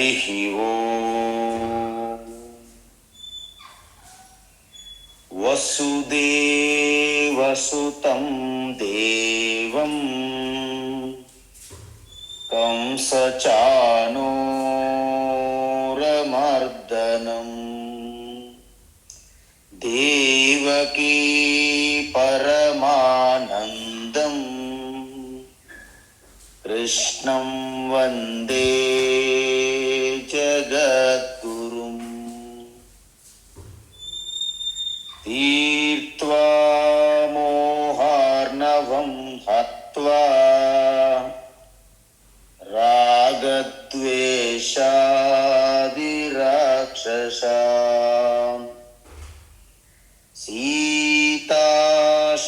हरिः ओम्। वसुदेवसुतं देवं कंसचाणूरमर्दनम् देवकी परमानन्दम् कृष्णं वन्दे जगद्गुरुम्। तीर्त्वा मोहार्णवं हत्वा रागद्वेषादिराक्षसाम् सीता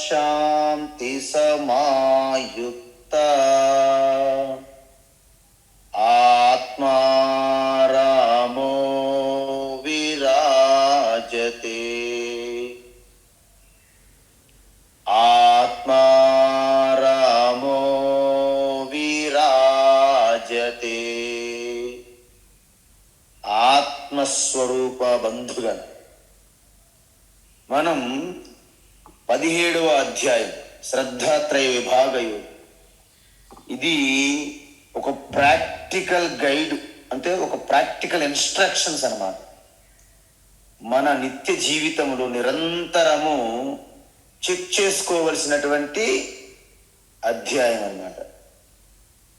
शान्ति समायुक्ता आत्मा रामो विराजते। आत्मा रामो विराजते। ఆత్మస్వరూప బంధుగణ మనం 17వ అధ్యాయం శ్రద్ధాత్రయ విభాగయు. ఇది ఒక ప్రాక్టికల్ గైడ్, అంటే ఒక ప్రాక్టికల్ ఇన్స్ట్రక్షన్స్ అన్నమాట. మన నిత్య జీవితంలో నిరంతరము చెక్ చేసుకోవలసినటువంటి అధ్యాయం అన్నమాట.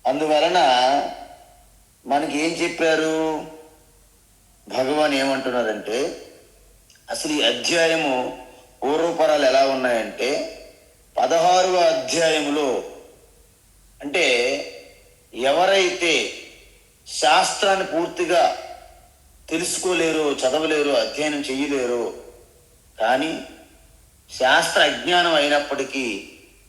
అందువలన మనకి ఏం చెప్పారు, భగవాన్ ఏమంటున్నారంటే, అసలు ఈ అధ్యాయము పూర్వపరాలు ఎలా ఉన్నాయంటే 16వ అధ్యాయములో, అంటే ఎవరైతే శాస్త్రాన్ని పూర్తిగా తెలుసుకోలేరో, చదవలేరో, అధ్యయనం చేయలేరో, కానీ శాస్త్ర అజ్ఞానం అయినప్పటికీ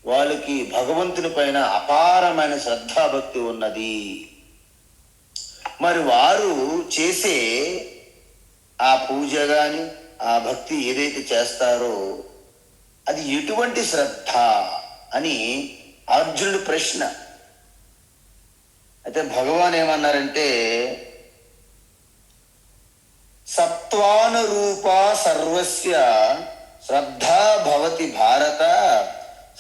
వాళ్ళకి భగవంతుని పైన అపారమైన శ్రద్ధాభక్తి ఉన్నది. మరి వారు చేసే ఆ పూజ కానీ ఆ భక్తి ఏదైతే చేస్తారో అది ఎటువంటి శ్రద్ధ అని అర్జునుడి ప్రశ్న. అయితే భగవాన్ ఏమన్నారంటే, సత్వానురూప సర్వస్య శ్రద్ధా భవతి భారత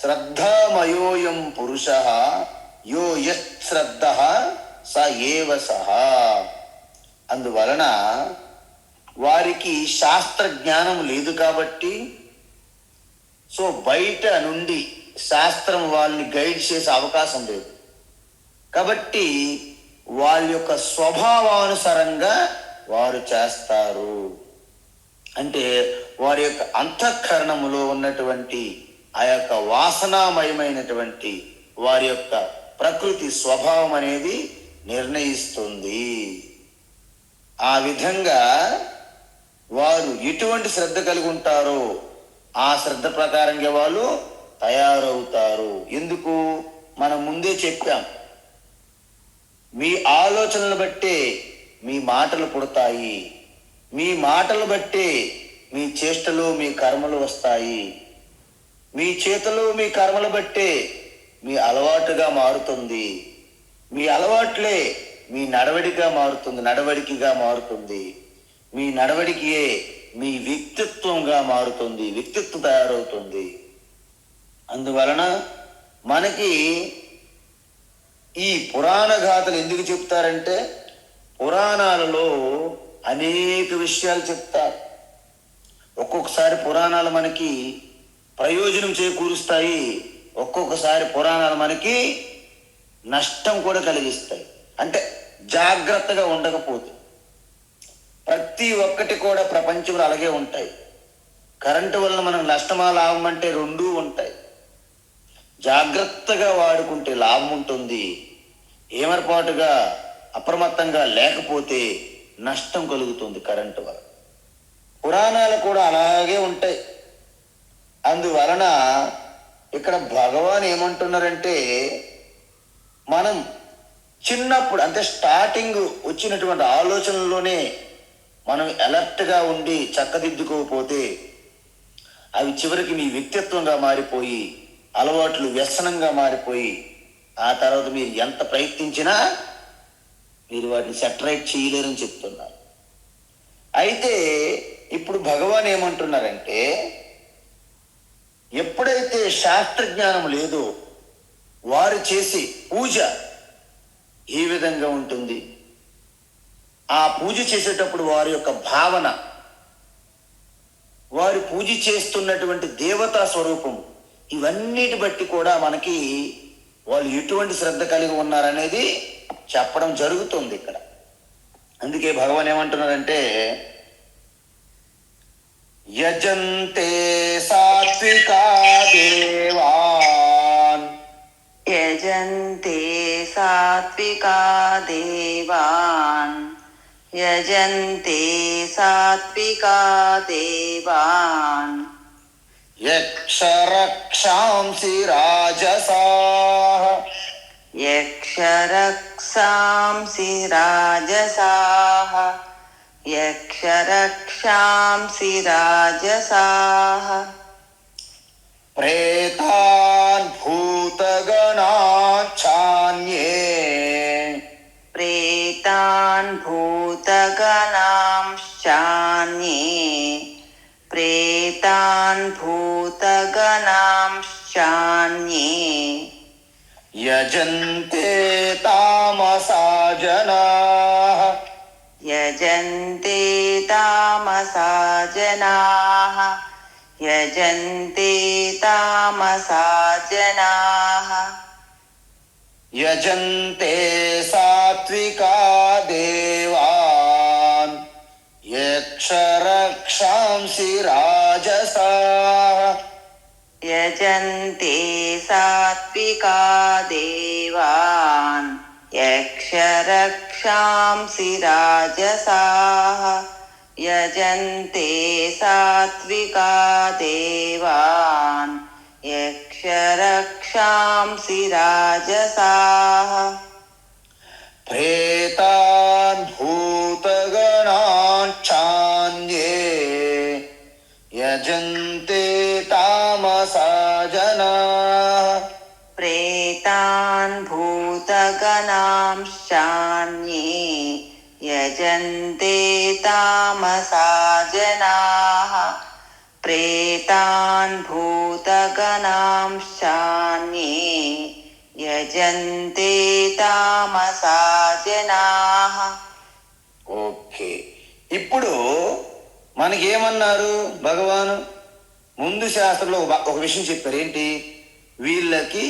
శ్రద్ధామయోయం పురుషః యో యత్ శ్రద్ధః స ఏవ సహ. అందువలన వారికి శాస్త్ర జ్ఞానం లేదు కాబట్టి, సో బయట నుండి శాస్త్రం వాళ్ళని గైడ్ చేసే అవకాశం లేదు కాబట్టి వాళ్ళ యొక్క స్వభావానుసారంగా వారు చేస్తారు. అంటే వారి యొక్క అంతఃకరణములో ఉన్నటువంటి ఆ యొక్క వాసనామయమైనటువంటి వారి యొక్క ప్రకృతి స్వభావం అనేది నిర్ణయిస్తుంది. ఆ విధంగా వారు ఎటువంటి శ్రద్ధ కలిగి ఉంటారో ఆ శ్రద్ధ ప్రకారంగా వాళ్ళు తయారవుతారు. ఎందుకు, మనం ముందే చెప్పాం, మీ ఆలోచనలు బట్టే మీ మాటలు పుడతాయి, మీ మాటలు బట్టే మీ చేష్టలు మీ కర్మలు వస్తాయి, మీ చేతులు మీ కర్మలు బట్టే మీ అలవాటుగా మారుతుంది, మీ అలవాట్లే మీ నడవడిగా మారుతుంది, నడవడికిగా మారుతుంది, మీ నడవడికే మీ వ్యక్తిత్వంగా మారుతుంది, వ్యక్తిత్వం తయారవుతుంది. అందువలన మనకి ఈ పురాణ గాథలు ఎందుకు చెప్తారంటే, పురాణాలలో అనేక విషయాలు చెప్తారు. ఒక్కొక్కసారి పురాణాలు మనకి ప్రయోజనం చేకూరుస్తాయి, ఒక్కొక్కసారి పురాణాలు మనకి నష్టం కూడా కలిగిస్తాయి. అంటే జాగ్రత్తగా ఉండకపోతే. ప్రతి ఒక్కటి కూడా ప్రపంచంలో అలాగే ఉంటాయి. కరెంటు వలన మనం నష్టమా లాభం అంటే రెండూ ఉంటాయి. జాగ్రత్తగా వాడుకుంటే లాభం ఉంటుంది, ఏమరపాటుగా అప్రమత్తంగా లేకపోతే నష్టం కలుగుతుంది కరెంటు వలన. పురాణాలు కూడా అలాగే ఉంటాయి. అందువలన ఇక్కడ భగవాన్ ఏమంటున్నారంటే, మనం చిన్నప్పుడు అంటే స్టార్టింగ్ వచ్చినటువంటి ఆలోచనల్లోనే మనం అలర్ట్గా ఉండి చక్కదిద్దుకోకపోతే అవి చివరికి మీ వ్యక్తిత్వంగా మారిపోయి, అలవాట్లు వ్యసనంగా మారిపోయి, ఆ తర్వాత మీరు ఎంత ప్రయత్నించినా మీరు వాటిని సెటరైట్ చేయలేరని చెప్తున్నారు. అయితే ఇప్పుడు భగవాన్ ఏమంటున్నారంటే, ఎప్పుడైతే శాస్త్రజ్ఞానం లేదో వారు చేసే పూజ ఏ విధంగా ఉంటుంది, ఆ పూజ చేసేటప్పుడు వారి యొక్క భావన, వారు పూజ చేస్తున్నటువంటి దేవతా స్వరూపం, ఇవన్నిటి బట్టి కూడా మనకి వాళ్ళు ఎటువంటి శ్రద్ధ కలిగి ఉన్నారనేది చెప్పడం జరుగుతుంది ఇక్కడ. అందుకే భగవాన్ ఏమంటున్నారంటే, యజంతే సాత్వికా దేవాన్, యజంతే సాత్వికా దేవాన్, యజంతే సాత్వికా దేవాన్, యక్షరక్షాంసి రాజసాః, యక్షరక్షాంసి రాజసాః, యక్షరక్షాంసి రాజసాః, ప్రేతాన్ భూతగణాఛాన్యే, ప్రేతాన్ భూతగణాంశ్చాన్యే, ప్రేతాన్ భూతగణాంశ్చాన్యే, యజంతే తామసా జనాః, యజంతే తామసా జనాః, యజంతే తామసా జనాః, యజంతే సాత్వికా దేవాన్, యక్షరక్షాంసి రాజసాః, యజంతే సాత్వికా దేవాన్, యక్షరక్షాంసి రాజసాః, యజంతే సాత్వికా దేవాన్, యక్షరక్షాంసి రాజసాః, ప్రేతాన్ భూతగణాఛాన్యే, యజంతే తామసా జనాః, ప్రేతాన్ భూతగణాంశ్చాన్యే, యజంతే తామసా జనాః, ప్రేతాన్ భూతగణాంశ్చాన్యే, యజంతే తామసా జనాః. ఓకే, ఇప్పుడు మనకేమన్నారు భగవాను? ముందు శాస్త్రంలో ఒక విషయం చెప్పారు. ఏంటి? వీళ్ళకి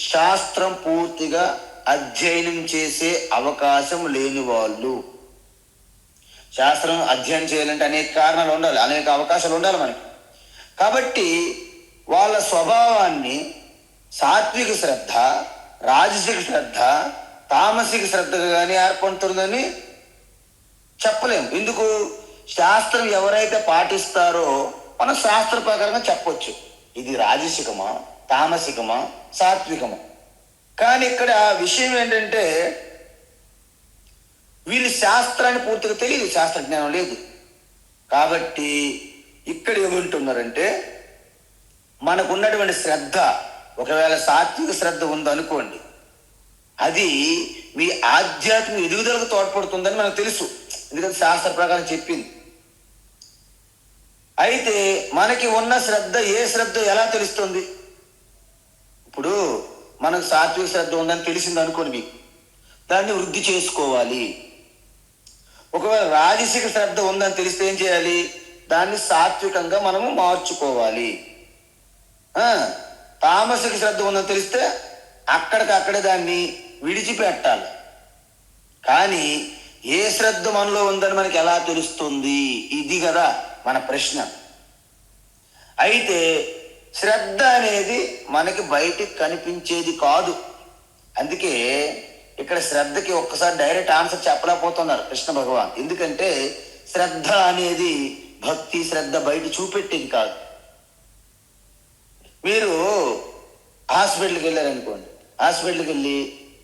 శాస్త్రం పూర్తిగా అధ్యయనం చేసే అవకాశం లేని వాళ్ళు. శాస్త్రం అధ్యయనం చేయాలంటే అనేక కారణాలు ఉండాలి, అనేక అవకాశాలు ఉండాలి మనకి. కాబట్టి వాళ్ళ స్వభావాన్ని సాత్విక శ్రద్ధ, రాజసిక శ్రద్ధ, తామసిక శ్రద్ధగా కానీ ఏర్పడుతుందని చెప్పలేము. ఎందుకు? శాస్త్రం ఎవరైతే పాటిస్తారో మనం శాస్త్ర ప్రకారంగా చెప్పొచ్చు, ఇది రాజసికమా, తామసికమా, సాత్వికమా. కానీ ఇక్కడ విషయం ఏంటంటే, వీళ్ళు శాస్త్రాన్ని పూర్తిగా తెలియదు, శాస్త్రజ్ఞానం లేదు. కాబట్టి ఇక్కడ ఏమంటున్నారంటే, మనకున్నటువంటి శ్రద్ధ ఒకవేళ సాత్విక శ్రద్ధ ఉందనుకోండి, అది మీ ఆధ్యాత్మిక ఎదుగుదలకు తోడ్పడుతుందని మనకు తెలుసు, ఎందుకంటే శాస్త్ర ప్రకారం చెప్పింది. అయితే మనకి ఉన్న శ్రద్ధ ఏ శ్రద్ధ ఎలా తెలుస్తుంది? ఇప్పుడు మనకు సాత్విక శ్రద్ధ ఉందని తెలిసింది అనుకోండి, మీకు దాన్ని వృద్ధి చేసుకోవాలి. ఒకవేళ రాజసిక శ్రద్ధ ఉందని తెలిస్తే ఏం చేయాలి? దాన్ని సాత్వికంగా మనము మార్చుకోవాలి. తామసిక శ్రద్ధ ఉందని తెలిస్తే అక్కడికక్కడే దాన్ని విడిచిపెట్టాలి. కానీ ఏ శ్రద్ధ మనలో ఉందని మనకి ఎలా తెలుస్తుంది? ఇది కదా మన ప్రశ్న. అయితే శ్రద్ధ అనేది మనకి బయటికి కనిపించేది కాదు. అందుకే ఇక్కడ శ్రద్ధకి ఒక్కసారి డైరెక్ట్ ఆన్సర్ చెప్పలేకపోతున్నారు కృష్ణ భగవాన్. ఎందుకంటే శ్రద్ధ అనేది భక్తి శ్రద్ధ బయట చూపెట్టేది కాదు. మీరు హాస్పిటల్కి వెళ్ళారనుకోండి, హాస్పిటల్కి వెళ్ళి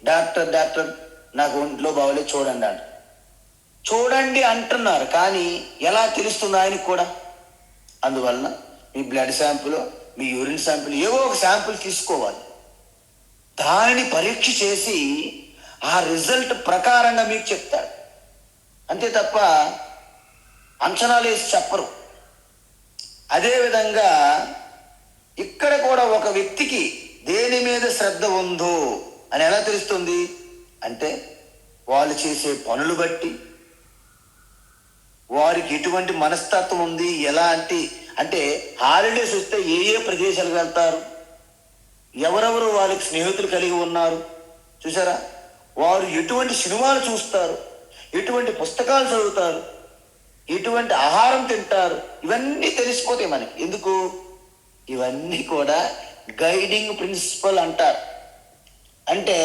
డాక్టర్ నాకు ఒంట్లో బాగోలేదు చూడండి అంట. చూడండి అంటున్నారు, కానీ ఎలా తెలుస్తుంది ఆయనకు కూడా? అందువలన మీ బ్లడ్ శాంపుల్, మీ యూరిన్ శాంపుల్, ఏవో ఒక శాంపుల్ తీసుకోవాలి. దానిని పరీక్ష చేసి ఆ రిజల్ట్ ప్రకారంగా మీకు చెప్తాడు. అంతే తప్ప అంచనాలు వేసి చెప్పరు. అదేవిధంగా ఇక్కడ కూడా ఒక వ్యక్తికి దేని మీద శ్రద్ధ ఉందో అని ఎలా తెలుస్తుంది అంటే వాళ్ళు చేసే పనులు బట్టి, వారికి ఎటువంటి మనస్తత్వం ఉంది, ఎలాంటి అంటే హాలిడేస్ వస్తే ఏ ఏ ప్రదేశాలకు వెళ్తారు, ఎవరెవరు వాళ్ళకి స్నేహితులు కలిగి ఉన్నారు చూసారా, వారు ఎటువంటి సినిమాలు చూస్తారు, ఎటువంటి పుస్తకాలు చదువుతారు, ఎటువంటి ఆహారం తింటారు, ఇవన్నీ తెలిసిపోతాయి మనకి. ఎందుకు? ఇవన్నీ కూడా గైడింగ్ ప్రిన్సిపల్ అంటారు. అంటే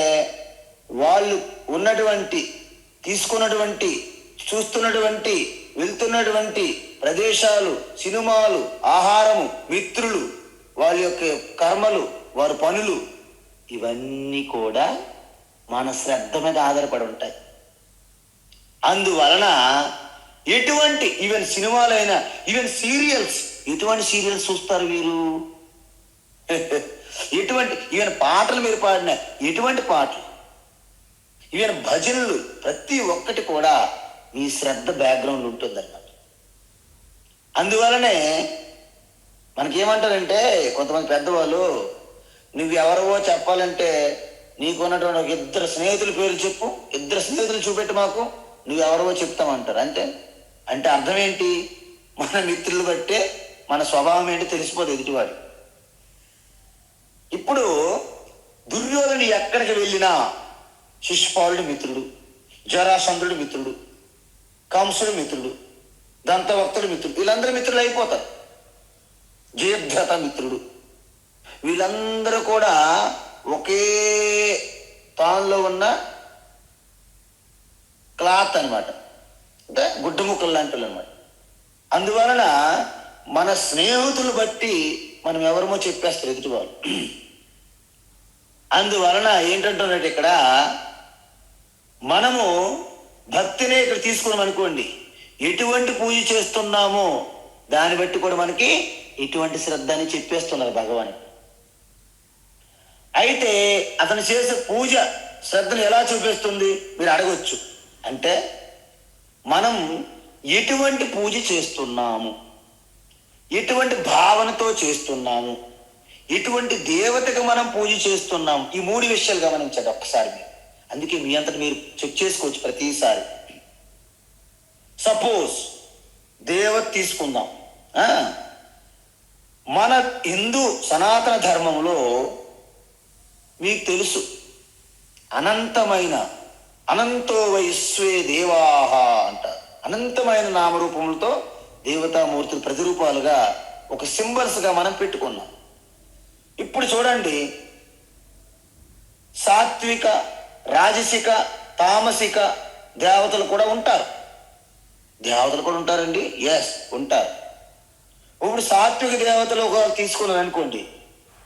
వాళ్ళు ఉన్నటువంటి, తీసుకున్నటువంటి, చూస్తున్నటువంటి, వెళ్తున్నటువంటి ప్రదేశాలు, సినిమాలు, ఆహారము, మిత్రులు, వాళ్ళ యొక్క కర్మలు, వారి పనులు, ఇవన్నీ కూడా మన శ్రద్ధ మీద ఆధారపడి ఉంటాయి. అందువలన ఎటువంటి ఈవెన్ సినిమాలైనా, ఈవెన్ సీరియల్స్, ఎటువంటి సీరియల్స్ చూస్తారు వీరు, ఎటువంటి ఈవెన్ పాటలు మీరు పాడిన ఎటువంటి పాటలు, ఈవెన్ భజనలు, ప్రతి ఒక్కటి కూడా మీ శ్రద్ధ బ్యాక్గ్రౌండ్ ఉంటుందన్నమాట. అందువలనే మనకేమంటారంటే కొంతమంది పెద్దవాళ్ళు, నువ్వు ఎవరవో చెప్పాలంటే నీకున్నటువంటి ఒక ఇద్దరు స్నేహితుల పేర్లు చెప్పు, ఇద్దరు స్నేహితులు చూపెట్టి మాకు, నువ్వెవరవో చెప్తామంటారు. అంటే అర్థం ఏంటి? మన మిత్రులు బట్టే మన స్వభావం ఏంటి తెలిసిపోతుంది ఎదుటివాడు. ఇప్పుడు దుర్యోధనుడు ఎక్కడికి వెళ్ళినా శిశుపాలుడు మిత్రుడు, జరాసంధుడు మిత్రుడు, కంసుడు మిత్రుడు, దంతవక్తుడు మిత్రుడు, వీళ్ళందరూ మిత్రులు అయిపోతారు. జయద్రథ మిత్రుడు, వీళ్ళందరూ కూడా ఒకే తానులో ఉన్న క్లాత్ అనమాట, అంటే గుడ్డ ముక్కలు లాంటి వాళ్ళు అనమాట. అందువలన మన స్నేహితులు బట్టి మనం ఎవరమో చెప్పేస్తారు ఎదుటి వాళ్ళు. అందువలన ఏంటంటున్నట్టు ఇక్కడ మనము భక్తినే ఇక్కడ తీసుకున్నాం అనుకోండి, ఎటువంటి పూజ చేస్తున్నామో దాన్ని బట్టి కూడా మనకి ఎటువంటి శ్రద్ధ అని చెప్పేస్తున్నారు భగవాన్. అయితే అతను చేసే పూజ శ్రద్ధను ఎలా చూపిస్తుంది మీరు అడగొచ్చు. అంటే మనం ఎటువంటి పూజ చేస్తున్నాము, ఎటువంటి భావనతో చేస్తున్నాము, ఎటువంటి దేవతకు మనం పూజ చేస్తున్నాము, ఈ మూడు విషయాలు గమనించండి ఒక్కసారి మీరు. అందుకే మీ అంతటి మీరు చెక్ చేసుకోవచ్చు ప్రతిసారి. సపోజ్ దేవత తీసుకుందాం. మన హిందూ సనాతన ధర్మంలో మీకు తెలుసు, అనంతో వైశ్వే దేవాహ అంటారు. అనంతమైన నామరూపములతో దేవతామూర్తులు ప్రతిరూపాలుగా ఒక సింబల్స్గా మనం పెట్టుకున్నాం. ఇప్పుడు చూడండి, సాత్విక, రాజసిక, తామసిక దేవతలు కూడా ఉంటారు. ఉంటారండి, ఎస్ ఉంటారు. ఇప్పుడు సాత్విక దేవతలు ఒకవేళ తీసుకున్నాను అనుకోండి,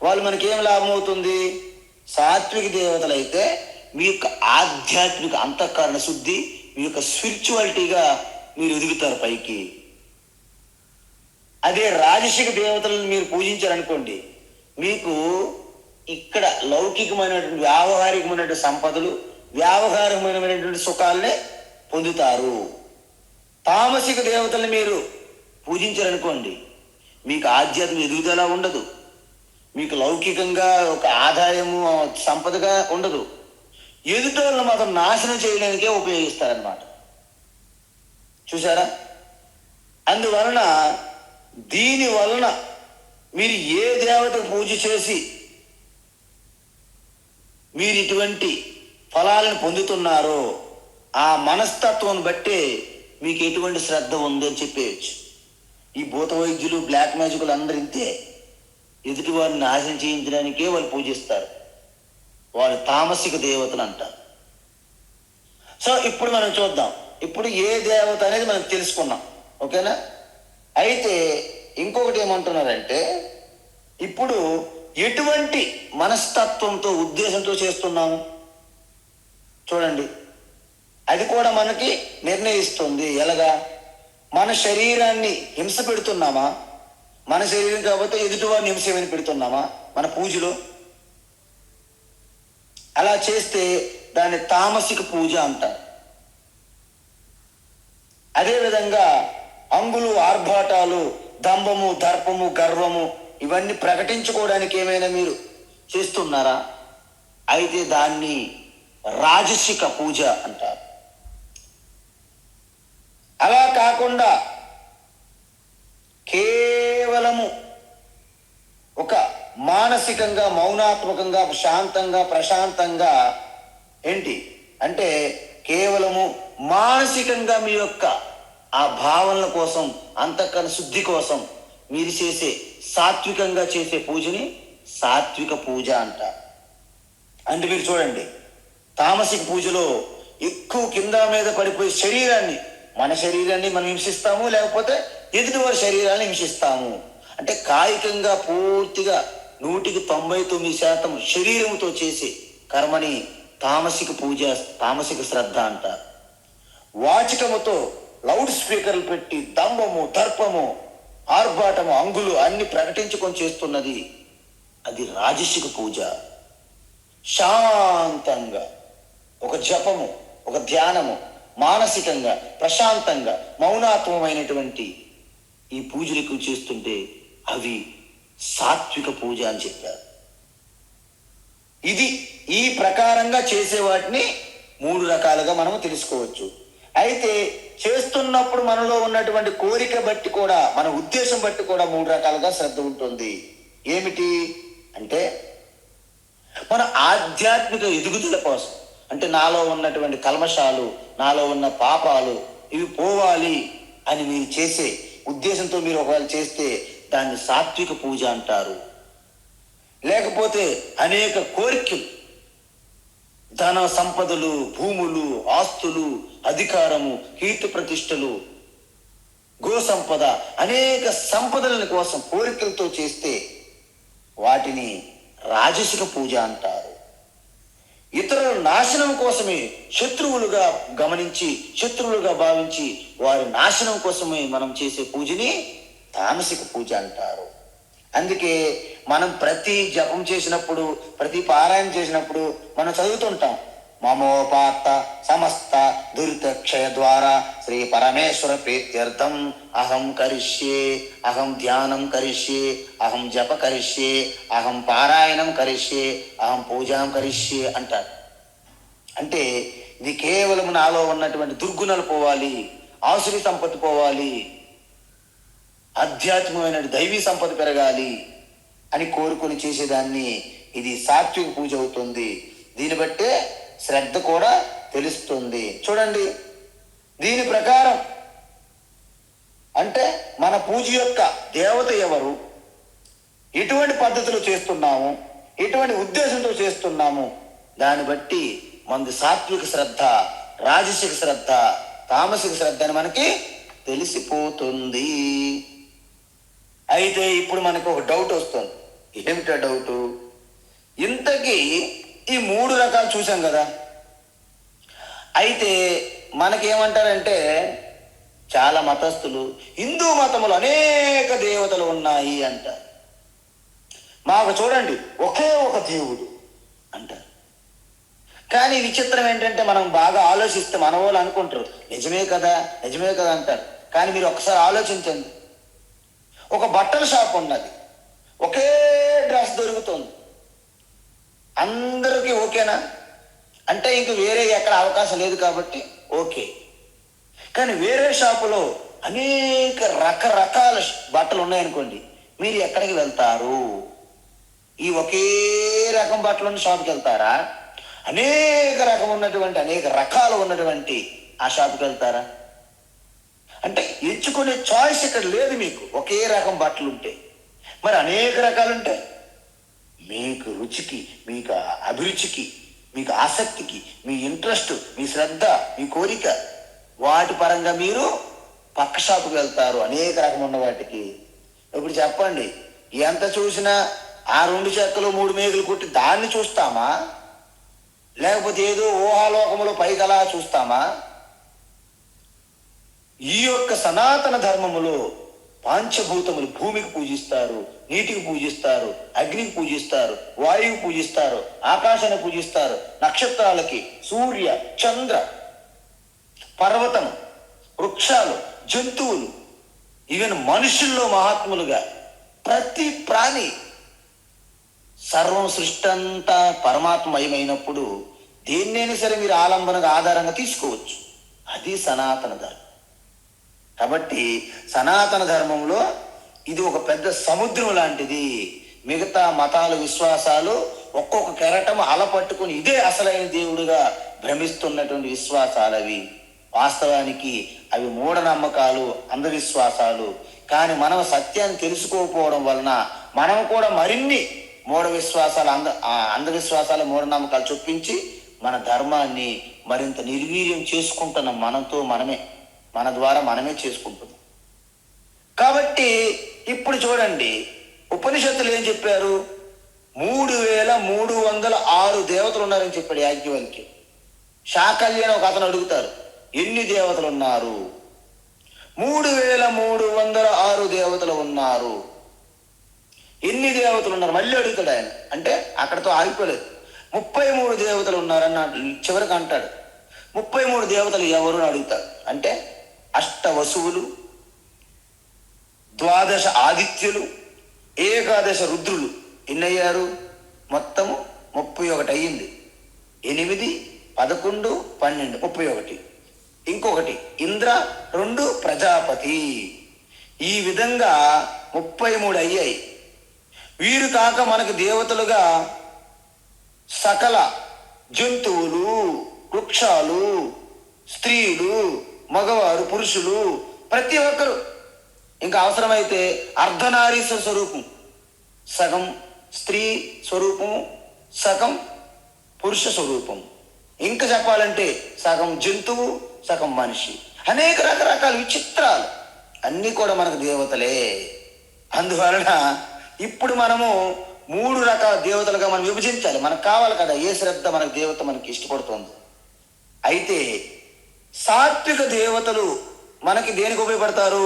వాళ్ళు మనకేం లాభం అవుతుంది? సాత్విక దేవతలు అయితే మీ యొక్క ఆధ్యాత్మిక అంతఃకరణ శుద్ధి, మీ యొక్క స్పిరిచువాలిటీగా మీరు ఎదుగుతారు పైకి. అదే రాజసిక దేవతలను మీరు పూజించారనుకోండి, మీకు ఇక్కడ లౌకికమైనటువంటి వ్యావహారికమైనటువంటి సంపదలు, వ్యావహారికమైనటువంటి సుఖాలనే పొందుతారు. తామసిక దేవతల్ని మీరు పూజించారనుకోండి, మీకు ఆధ్యాత్మిక ఎదుగుదల ఉండదు, మీకు లౌకికంగా ఒక ఆదాయము సంపదగా ఉండదు. ఎదుటోళ్ళని మాత్రం నాశనం చేయడానికే ఉపయోగిస్తారనమాట. చూసారా? అందువలన దీని వలన మీరు ఏ దేవతకు పూజ చేసి మీరు ఇటువంటి ఫలాలను పొందుతున్నారో ఆ మనస్తత్వం బట్టే మీకు ఎటువంటి శ్రద్ధ ఉందని చెప్పేయచ్చు. ఈ భూత వైద్యులు, బ్లాక్ మ్యాజికులు అందరూ ఇంతే, ఎదుటి వారిని నాశనం చేయించడానికే వాళ్ళు పూజిస్తారు. వాళ్ళు తామసిక దేవతలు అంటారు. సో ఇప్పుడు మనం చూద్దాం, ఇప్పుడు ఏ దేవత అనేది మనం తెలుసుకున్నాం, ఓకేనా? అయితే ఇంకొకటి ఏమంటున్నారంటే, ఇప్పుడు ఎటువంటి మనస్తత్వంతో, ఉద్దేశంతో చేస్తున్నాము చూడండి, అది కూడా మనకి నిర్ణయిస్తుంది. ఎలాగా? మన శరీరాన్ని హింస పెడుతున్నామా? మన శరీరం కాకపోతే ఎదుటివారిని హింస ఏమైనా పెడుతున్నామా మన పూజలో? అలా చేస్తే దాన్ని తామసిక పూజ అంటారు. అదేవిధంగా అంగులు, ఆర్భాటాలు, దంభము, దర్పము, గర్వము ఇవన్నీ ప్రకటించుకోవడానికి ఏమైనా మీరు చేస్తున్నారా? అయితే దాన్ని రాజసిక పూజ అంటారు. అలా కాకుండా కేవలము ఒక మానసికంగా, మౌనాత్మకంగా, శాంతంగా, ప్రశాంతంగా ఏంటి అంటే కేవలము మానసికంగా మీ యొక్క ఆ భావనల కోసం, అంతఃకరణ శుద్ధి కోసం మీరు చేసే సాత్వికంగా చేసే పూజని సాత్విక పూజ అంటారు. అంటే మీరు చూడండి, తామసిక పూజలో ఎక్కువ కింద మీద పడిపోయి శరీరాన్ని, మన శరీరాన్ని మనం హింసిస్తాము, లేకపోతే ఎదుటివారి శరీరాన్ని హింసిస్తాము. అంటే కాయికంగా పూర్తిగా 199% శరీరముతో చేసే కర్మని తామసిక పూజ, తామసిక శ్రద్ధ అంటారు. వాచికముతో లౌడ్ స్పీకర్లు పెట్టి దంభము, దర్పము, ఆర్భాటము, అంగులు అన్ని ప్రకటించుకొని చేస్తున్నది అది రాజసిక పూజ. శాంతంగా ఒక జపము, ఒక ధ్యానము, మానసికంగా ప్రశాంతంగా మౌనాత్మమైనటువంటి ఈ పూజలకు చేస్తుంటే అవి సాత్విక పూజ అని చెప్పారు. ఇది ఈ ప్రకారంగా చేసే వాటిని 3 రకాలుగా మనము తెలుసుకోవచ్చు. అయితే చేస్తున్నప్పుడు మనలో ఉన్నటువంటి కోరిక బట్టి కూడా, మన ఉద్దేశం బట్టి కూడా 3 రకాలుగా శ్రద్ధ ఉంటుంది. ఏమిటి అంటే మన ఆధ్యాత్మిక ఎదుగుదల కోసం, అంటే నాలో ఉన్నటువంటి కల్మషాలు, నాలో ఉన్న పాపాలు ఇవి పోవాలి అని మీరు చేసే ఉద్దేశంతో మీరు ఒకవేళ చేస్తే దాన్ని సాత్విక పూజ అంటారు. లేకపోతే అనేక కోరికలు, ధన సంపదలు, భూములు, ఆస్తులు, అధికారము, కీర్తి ప్రతిష్టలు, గో సంపద, అనేక సంపదల కోసం కోరికలతో చేస్తే వాటిని రాజసిక పూజ అంటారు. ఇతరుల నాశనం కోసమే శత్రువులుగా గమనించి, శత్రువులుగా భావించి వారి నాశనం కోసమే మనం చేసే పూజని తామసిక పూజ అంటారు. అందుకే మనం ప్రతి జపం చేసినప్పుడు, ప్రతి పారాయణ చేసినప్పుడు మనం చదువుతుంటాం, మమోపాత్త సమస్త దురితక్షయ ద్వారా శ్రీ పరమేశ్వర ప్రీత్యర్థం అహం కరిష్యే, అహం ధ్యానం కరిష్యే, అహం జప కరిష్యే, అహం పారాయణం కరిష్యే, అహం పూజాం కరిష్యే అంటారు. అంటే ఇది కేవలం నాలో ఉన్నటువంటి దుర్గుణాలు పోవాలి, ఆసురి సంపత్తి పోవాలి, ఆధ్యాత్మికమైన దైవీ సంపద పెరగాలి అని కోరుకొని చేసేదాన్ని ఇది సాత్విక పూజ అవుతుంది. దీన్ని బట్టే శ్రద్ధ కూడా తెలుస్తుంది. చూడండి, దీని ప్రకారం అంటే మన పూజ యొక్క దేవత ఎవరు, ఎటువంటి పద్ధతిలో చేస్తున్నాము, ఎటువంటి ఉద్దేశంతో చేస్తున్నాము, దాన్ని బట్టి మనది సాత్విక శ్రద్ధ, రాజసిక శ్రద్ధ, తామసిక శ్రద్ధ అని మనకి తెలిసిపోతుంది. అయితే ఇప్పుడు మనకు ఒక డౌట్ వస్తుంది. ఏమిటా డౌటు? ఇంతకీ ఈ 3 రకాలు చూసాం కదా. అయితే మనకేమంటారంటే చాలా మతస్థులు హిందూ మతములు అనేక దేవతలు ఉన్నాయి అంటారు. మాకు చూడండి ఒకే ఒక దేవుడు అంటారు. కానీ విచిత్రం ఏంటంటే మనం బాగా ఆలోచిస్తే మన వాళ్ళు అనుకుంటారు నిజమే కదా, నిజమే కదా అంటారు. కానీ మీరు ఒకసారి ఆలోచించండి, ఒక బట్టల షాప్ ఉన్నది, ఒకే డ్రెస్ దొరుకుతుంది, అందరికీ ఓకేనా అంటే ఇంక వేరే ఎక్కడ అవకాశం లేదు కాబట్టి ఓకే. కానీ వేరే షాపులో అనేక రకరకాల బట్టలు ఉన్నాయనుకోండి, మీరు ఎక్కడికి వెళ్తారు? ఈ ఒకే రకం బట్టలు ఉన్న షాప్కి వెళ్తారా? అనేక రకాలు ఉన్నటువంటి ఆ షాప్కి వెళ్తారా? అంటే ఎంచుకునే చాయిస్ ఇక్కడ లేదు మీకు. ఒకే రకం బట్టలు ఉంటే, మరి అనేక రకాలు ఉంటాయి. మీకు రుచికి, మీకు అభిరుచికి, మీకు ఆసక్తికి, మీ ఇంట్రెస్ట్, మీ శ్రద్ధ, మీ కోరిక, వాటి పరంగా మీరు పక్క షాపుకి వెళ్తారు అనేక రకం ఉన్న వాటికి. ఇప్పుడు చెప్పండి, ఎంత చూసినా ఆ 2 చెక్కలు 3 మేకులు కొట్టి దాన్ని చూస్తామా, లేకపోతే ఏదో ఊహాలోకములో పైకలా చూస్తామా? ఈ యొక్క సనాతన ధర్మములో పాంచభూతములు భూమికి పూజిస్తారు, నీటికి పూజిస్తారు, అగ్నికి పూజిస్తారు, వాయువు పూజిస్తారు, ఆకాశాన్ని పూజిస్తారు, నక్షత్రాలకి, సూర్య చంద్ర పర్వతం, వృక్షాలు, జంతువులు, ఈవెన్ మనుషుల్లో మహాత్ములుగా ప్రతి ప్రాణి, సర్వం సృష్టి అంతా పరమాత్మయమైనప్పుడు దేన్నైనా సరే మీరు ఆలంబనగా ఆధారంగా తీసుకోవచ్చు. అది సనాతన ధర్మం. కాబట్టి సనాతన ధర్మంలో ఇది ఒక పెద్ద సముద్రం లాంటిది. మిగతా మతాలు, విశ్వాసాలు ఒక్కొక్క కెరటం అలపట్టుకుని ఇదే అసలైన దేవుడుగా భ్రమిస్తున్నటువంటి విశ్వాసాలు అవి. వాస్తవానికి అవి మూఢనమ్మకాలు, అంధవిశ్వాసాలు. కానీ మనం సత్యాన్ని తెలుసుకోకపోవడం వలన మనం కూడా మరిన్ని మూఢ విశ్వాసాలు, అంధవిశ్వాసాలు, మూఢనమ్మకాలు చొప్పించి మన ధర్మాన్ని మరింత నిర్వీర్యం చేసుకుంటున్నాం. మన ద్వారా మనమే చేసుకుంటున్నాం. కాబట్టి ఇప్పుడు చూడండి, ఉపనిషత్తులు ఏం చెప్పారు? 3306 దేవతలు ఉన్నారని చెప్పాడు యాజ్ఞవల్క్య. శాకల్య అని ఒక అతను అడుగుతారు, ఎన్ని దేవతలు ఉన్నారు? 3306 దేవతలు ఉన్నారు. ఎన్ని దేవతలు ఉన్నారు మళ్ళీ అడుగుతాడు ఆయన. అంటే అక్కడతో ఆగిపోలేదు. 33 దేవతలు ఉన్నారన్న చివరికి అంటాడు. 33 దేవతలు ఎవరు అని అడుగుతారు. అంటే అష్ట వసువులు, 12 ఆదిత్యులు, 11 రుద్రులు. ఎన్నయ్యారు? మొత్తము 31 అయ్యింది. 8, 11, 12, 31. ఇంకొకటి ఇంద్ర, 2 ప్రజాపతి. ఈ విధంగా 33 అయ్యాయి. వీరు కాక మనకు దేవతలుగా సకల జంతువులు, వృక్షాలు, స్త్రీలు, మగవారు, పురుషులు, ప్రతి ఒక్కరు. ఇంకా అవసరమైతే అర్ధనారీశ్వర స్వరూపం, సగం స్త్రీ స్వరూపము, సగం పురుష స్వరూపం. ఇంకా చెప్పాలంటే సగం జంతువు, సగం మనిషి. అనేక రకరకాల విచిత్రాలు అన్నీ కూడా మనకు దేవతలే. అందువలన ఇప్పుడు మనము 3 రకాల దేవతలుగా మనం విభజించాలి. మనకు కావాలి కదా ఏ శ్రద్ధ మనకు దేవత మనకి ఇష్టపడుతుంది. అయితే సాత్విక దేవతలు మనకి దేనికి ఉపయోగపడతారు?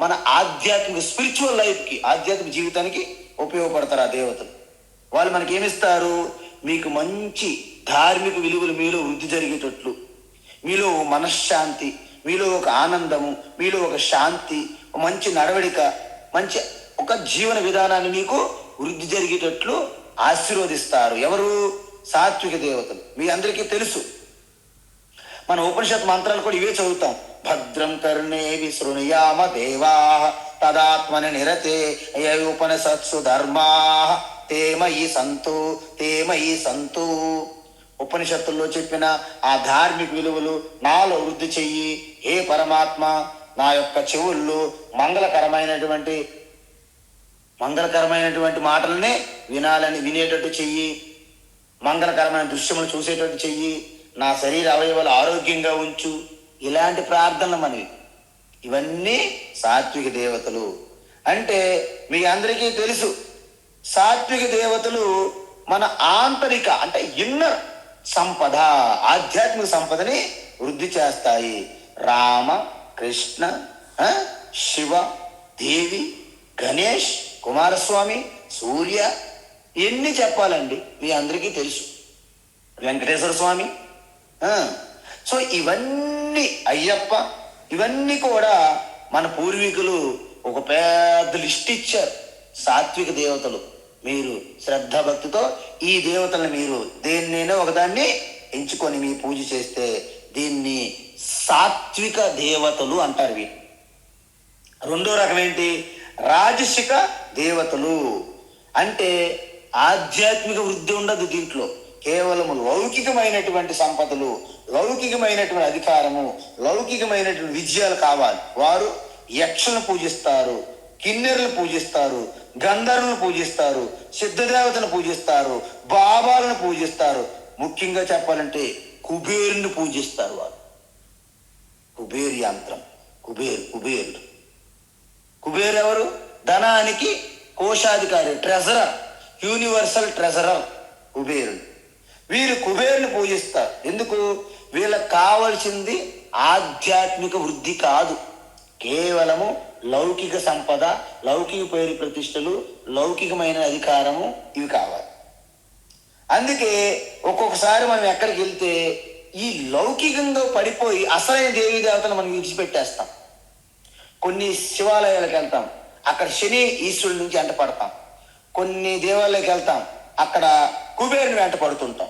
మన ఆధ్యాత్మిక స్పిరిచువల్ లైఫ్కి, ఆధ్యాత్మిక జీవితానికి ఉపయోగపడతారు ఆ దేవతలు. వాళ్ళు మనకి ఏమిస్తారు? మీకు మంచి ధార్మిక విలువలు మీలో వృద్ధి జరిగేటట్లు, మీలో మనశ్శాంతి, మీలో ఒక ఆనందము, మీలో ఒక శాంతి, మంచి నడవడిక, మంచి ఒక జీవన విధానాన్ని మీకు వృద్ధి జరిగేటట్లు ఆశీర్వదిస్తారు. ఎవరు? సాత్విక దేవతలు. మీ అందరికీ తెలుసు, మన ఉపనిషత్ మంత్రాలు కూడా ఇవే చదువుతాం. భద్రం కర్ణే విశృణుయామ దేవా తదాత్మని నిరతే ఉపనిషత్సు ధర్మా తేమయి సంతు. ఉపనిషత్తుల్లో చెప్పిన ఆ ధార్మిక విలువలు నాలో వృద్ధి చెయ్యి. ఏ పరమాత్మ, నా యొక్క చెవుల్లో మంగళకరమైనటువంటి మాటలనే వినేటట్టు చెయ్యి. మంగళకరమైన దృశ్యములు చూసేటట్టు చెయ్యి. నా శరీర అవయవాలు ఆరోగ్యంగా ఉంచు. ఇలాంటి ప్రార్థనలు మనవి. ఇవన్నీ సాత్విక దేవతలు. అంటే మీ అందరికీ తెలుసు, సాత్విక దేవతలు మన ఆంతరిక అంటే ఇన్నర్ సంపద, ఆధ్యాత్మిక సంపదని వృద్ధి చేస్తాయి. రామ, కృష్ణ, శివ, దేవి, గణేష్, కుమారస్వామి, సూర్య, ఎన్ని చెప్పాలండి మీ అందరికీ తెలుసు. వెంకటేశ్వర స్వామి. సో ఇవన్నీ, అయ్యప్ప, ఇవన్నీ కూడా మన పూర్వీకులు ఒక పెద్ద లిస్ట్ ఇచ్చారు. సాత్విక దేవతలు. మీరు శ్రద్ధాభక్తితో ఈ దేవతలను మీరు దేన్నైనా ఒకదాన్ని ఎంచుకొని మీ పూజ చేస్తే దీన్ని సాత్విక దేవతలు అంటారు. వీటి రెండో రకం ఏంటి? రాజసిక దేవతలు. అంటే ఆధ్యాత్మిక వృద్ధి ఉండదు దీంట్లో. కేవలం లౌకికమైనటువంటి సంపదలు, లౌకికమైనటువంటి అధికారము, లౌకికమైనటువంటి విజయాలు కావాలి. వారు యక్షులను పూజిస్తారు, కిన్నెరులను పూజిస్తారు, గంధర్వులను పూజిస్తారు, సిద్ధదేవతను పూజిస్తారు, బాబాలను పూజిస్తారు. ముఖ్యంగా చెప్పాలంటే కుబేరుని పూజిస్తారు. వారు కుబేరు యంత్రం, కుబేరుడు. కుబేరు ఎవరు? ధనానికి కోశాధికారి, ట్రెజరర్, యూనివర్సల్ ట్రెజరర్ కుబేరుడు. వీరు కుబేరుని పూజిస్తారు. ఎందుకు? వీళ్ళకి కావలసింది ఆధ్యాత్మిక వృద్ధి కాదు, కేవలము లౌకిక సంపద, లౌకిక పేరు ప్రతిష్టలు, లౌకికమైన అధికారము ఇవి కావాలి. అందుకే ఒక్కొక్కసారి మనం ఎక్కడికి వెళ్తే ఈ లౌకికంగా పడిపోయి అసలైన దేవీ దేవతలు మనం విడిచిపెట్టేస్తాం. కొన్ని శివాలయాలకు వెళ్తాం, అక్కడ శని ఈశ్వరుడి నుంచి వెంట పడతాం. కొన్ని దేవాలయాలకు వెళ్తాం, అక్కడ కుబేరుని వెంట పడుతుంటాం.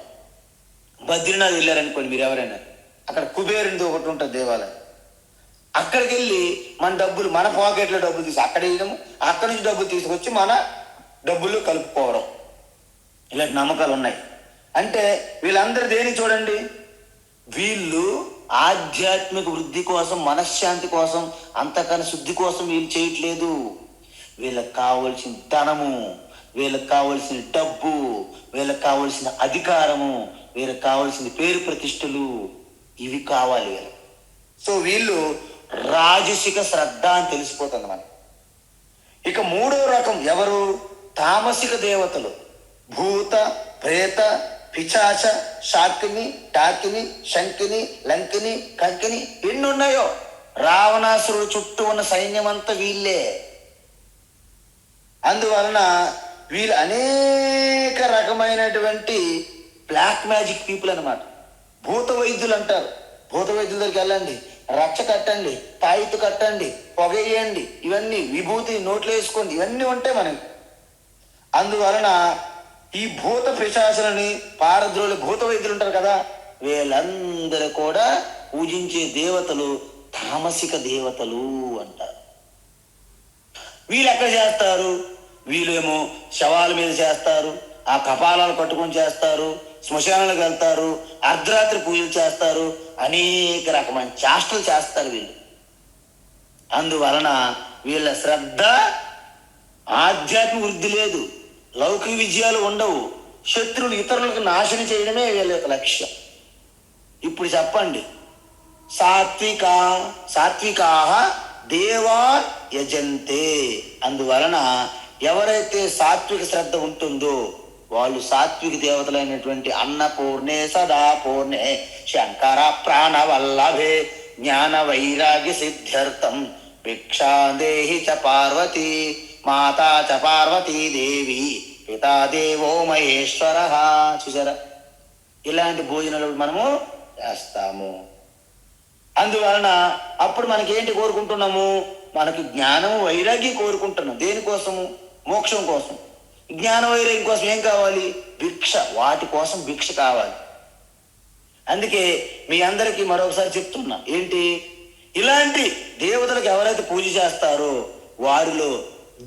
బద్రీనాథ్ వెళ్ళారనుకోండి మీరు ఎవరైనా, అక్కడ కుబేరునిది ఒకటి ఉంటుంది దేవాలయం. అక్కడికి వెళ్ళి మన డబ్బులు, మన పాకెట్లో డబ్బులు తీసి అక్కడ వేయడము, అక్కడి నుంచి డబ్బులు తీసుకొచ్చి మన డబ్బులు కలుపుకోవడం, ఇలాంటి నమ్మకాలు ఉన్నాయి. అంటే వీళ్ళందరూ దేని చూడండి, వీళ్ళు ఆధ్యాత్మిక వృద్ధి కోసం, మనశ్శాంతి కోసం, అంతకన్నా శుద్ధి కోసం వీళ్ళు చేయట్లేదు. వీళ్ళకి కావలసిన ధనము, వీళ్ళకి కావలసిన డబ్బు, వీళ్ళకి కావలసిన అధికారము, వీళ్ళకి కావలసిన పేరు ప్రతిష్టలు, ఇవి కావాలి వీళ్ళకి. సో వీళ్ళు రాజసిక శ్రద్ధ అని తెలిసిపోతుంది మనకి. ఇక మూడో రకం ఎవరు? తామసిక దేవతలు. భూత, ప్రేత, పిచాచ, శాకిని, టాకిని, శంకిని, లంకిని, కంకిని, ఎన్ని ఉన్నాయో. రావణాసురుడు చుట్టూ ఉన్న సైన్యం అంతా వీళ్ళే. అందువలన వీళ్ళు అనేక రకమైనటువంటి బ్లాక్ మ్యాజిక్ పీపుల్ అనమాట. భూత వైద్యులు అంటారు. భూత వైద్యుల దగ్గరికి వెళ్ళండి, రచ్చ కట్టండి, తాయితు కట్టండి, పొగేయండి, ఇవన్నీ విభూతి నోట్లో వేసుకోండి, ఇవన్నీ ఉంటాయి మనకి. అందువలన ఈ భూత పిశాచులని పారద్రోలు భూత వైద్యులు ఉంటారు కదా, వీళ్ళందరూ కూడా పూజించే దేవతలు తామసిక దేవతలు అంటారు. వీళ్ళు ఎక్కడ చేస్తారు? వీళ్ళేమో శవాల మీద చేస్తారు, ఆ కపాలాలు కట్టుకొని చేస్తారు, శ్మశానాలకు వెళ్తారు, అర్ధరాత్రి పూజలు చేస్తారు, అనేక రకమైన చేష్టలు చేస్తారు వీళ్ళు. అందువలన వీళ్ళ శ్రద్ధ ఆధ్యాత్మిక వృద్ధి లేదు, లౌకిక విజయాలు ఉండవు, శత్రువులు ఇతరులకు నాశనం చేయడమే వీళ్ళ యొక్క లక్ష్యం. ఇప్పుడు చెప్పండి, సాత్వికాహ దేవా యజంతే. అందువలన ఎవరైతే సాత్విక శ్రద్ధ ఉంటుందో వాళ్ళు సాత్విక దేవతలైనటువంటి అన్నపూర్ణే, సదాపూర్ణే, శంకర ప్రాణవల్లభే, జ్ఞాన వైరాగ్య సిద్ధ్యర్థం భిక్షాదేహి చ పార్వతీ, మాతా చ పార్వతీ దేవి, పితా దేవో మహేశ్వర. చూసారా, ఇలాంటి భోజనాలు మనము చేస్తాము. అందువలన అప్పుడు మనకి ఏంటి కోరుకుంటున్నాము? మనకి జ్ఞానము వైరాగ్యం కోరుకుంటున్నాం. దేనికోసము? మోక్షం కోసం. జ్ఞాన వైరాగ్యం కోసం ఏం కావాలి? భిక్ష. వాటి కోసం భిక్ష కావాలి. అందుకే మీ అందరికీ మరొకసారి చెప్తున్నా, ఏంటి, ఇలాంటి దేవతలకు ఎవరైతే పూజ చేస్తారో వారిలో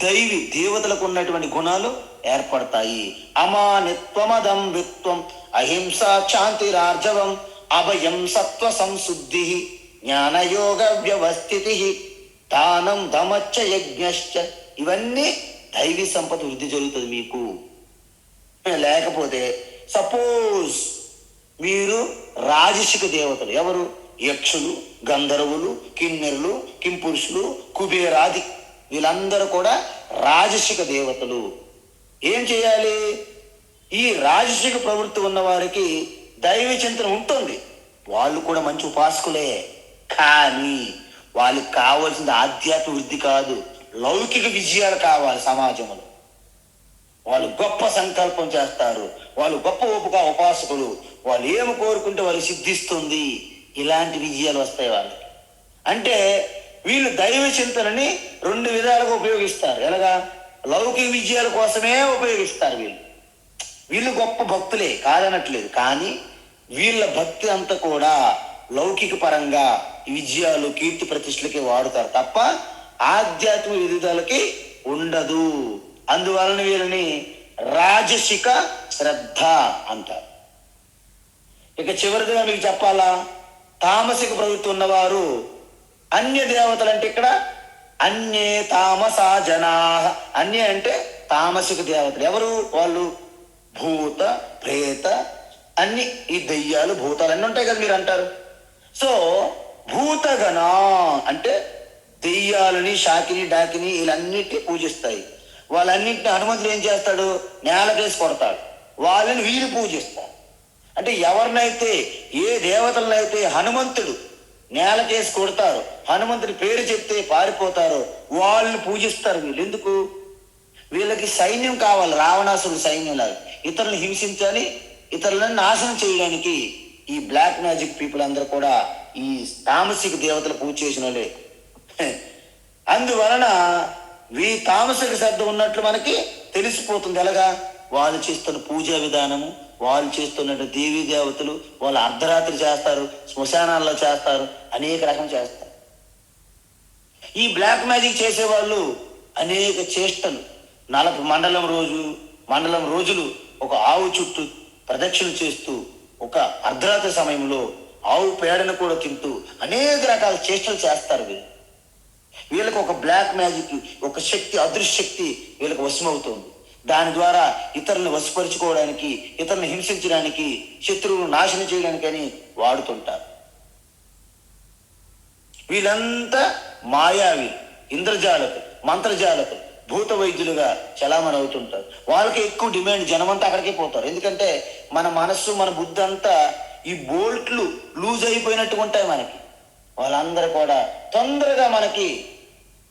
దైవి దేవతలకు ఉన్నటువంటి గుణాలు ఏర్పడతాయి. అమానిత్వమదం విత్వం, అహింస, శాంతిరార్జవం, అభయం, సత్వ సంశుద్ధి, జ్ఞానయోగ వ్యవస్థితి, దానం, దమచ్చ, యజ్ఞశ్చ. ఇవన్నీ దైవీ సంపద వృద్ధి జరుగుతుంది మీకు. లేకపోతే సపోజ్ మీరు రాజసిక దేవతలు, ఎవరు? యక్షులు, గంధర్వులు, కిన్నెరులు, కింపురుషులు, కుబేరాది, వీళ్ళందరూ కూడా రాజసిక దేవతలు. ఏం చేయాలి? ఈ రాజసిక ప్రవృత్తి ఉన్న వారికి దైవ చింతన ఉంటుంది, వాళ్ళు కూడా మంచి ఉపాసకులే. కానీ వాళ్ళకి కావాల్సింది ఆధ్యాత్మిక వృద్ధి కాదు, లౌకిక విజయాలు కావాలి సమాజంలో. వాళ్ళు గొప్ప సంకల్పం చేస్తారు, వాళ్ళు గొప్ప ఉపాసకులు, వాళ్ళు ఏమి కోరుకుంటే వాళ్ళు సిద్ధిస్తుంది. ఇలాంటి విజయాలు వస్తాయి వాళ్ళకి. అంటే వీళ్ళు దైవ చింతనని రెండు విధాలుగా ఉపయోగిస్తారు. ఎలాగా? లౌకిక విజయాల కోసమే ఉపయోగిస్తారు. వీళ్ళు గొప్ప భక్తులే, కాదనట్లేదు. కానీ వీళ్ళ భక్తి అంతా కూడా లౌకిక పరంగా విజయాలు, కీర్తి ప్రతిష్టలకి వాడుతారు తప్ప ఆధ్యాత్మిక విధులకి ఉండదు. అందువలన వీళ్ళని రాజసిక శ్రద్ధ అంటారు. ఇక చివరిదిగా మీకు చెప్పాలా, తామసిక ప్రవృత్తి ఉన్నవారు అన్య దేవతలు. అంటే ఇక్కడ అన్యే తామసా జనా. అన్య అంటే తామసిక దేవతలు. ఎవరు వాళ్ళు? భూత, ప్రేత, అన్ని ఈ దెయ్యాలు, భూతాలు అన్నీ ఉంటాయి కదా మీరు అంటారు. సో భూతగణ అంటే దెయ్యాలని, శాకిని, డాకిని వీళ్ళన్నిటిని పూజిస్తాయి. వాళ్ళన్నింటినీ హనుమంతుడు ఏం చేస్తాడు? నేలకేసి కొడతాడు. వాళ్ళని వీళ్ళు పూజిస్తారు. అంటే ఎవరినైతే, ఏ దేవతలనైతే హనుమంతుడు నేలకేసి కొడతారు, హనుమంతుడి పేరు చెప్తే పారిపోతారు, వాళ్ళని పూజిస్తారు. వీళ్ళు ఎందుకు? వీళ్ళకి సైన్యం కావాలి, రావణాసురుడు సైన్యం లాగా. ఇతరులను హింసించాలి, ఇతరులను నాశనం చేయడానికి ఈ బ్లాక్ మ్యాజిక్ పీపుల్ అందరూ కూడా ఈ తామసిక దేవతలు పూజ చేసిన వాళ్ళే. అందువలన తామసిక శ్రద్ధ ఉన్నట్లు మనకి తెలిసిపోతుంది. ఎలాగా? వాళ్ళు చేస్తున్న పూజా విధానము, వాళ్ళు చేస్తున్న దేవీ దేవతలు, వాళ్ళు అర్ధరాత్రి చేస్తారు, శ్మశానాల్లో చేస్తారు, అనేక రకం చేస్తారు. ఈ బ్లాక్ మ్యాజిక్ చేసేవాళ్ళు అనేక చేష్టలు, మండలం రోజులు ఒక ఆవు చుట్టూ ప్రదక్షిణ చేస్తూ, ఒక అర్ధరాత్రి సమయంలో ఆవు పేడను కూడా తింటూ అనేక రకాల చేష్టలు చేస్తారు. వీళ్ళకి ఒక బ్లాక్ మ్యాజిక్, ఒక శక్తి, అదృశ్య శక్తి వీళ్ళకి వశమవుతుంది. దాని ద్వారా ఇతరులను వశపరుచుకోవడానికి, ఇతరులను హింసించడానికి, శత్రువులను నాశనం చేయడానికని వాడుతుంటారు. వీళ్ళంతా మాయావి, ఇంద్రజాలకు, మంత్రజాలకు, భూత వైద్యులుగా చలామణి అవుతుంటారు. వాళ్ళకి ఎక్కువ డిమాండ్, జనమంతా అక్కడికే పోతారు. ఎందుకంటే మన మనస్సు, మన బుద్ధి అంతా ఈ బోల్ట్లు లూజ్ అయిపోయినట్టు ఉంటాయి మనకి. వాళ్ళందరూ కూడా తొందరగా మనకి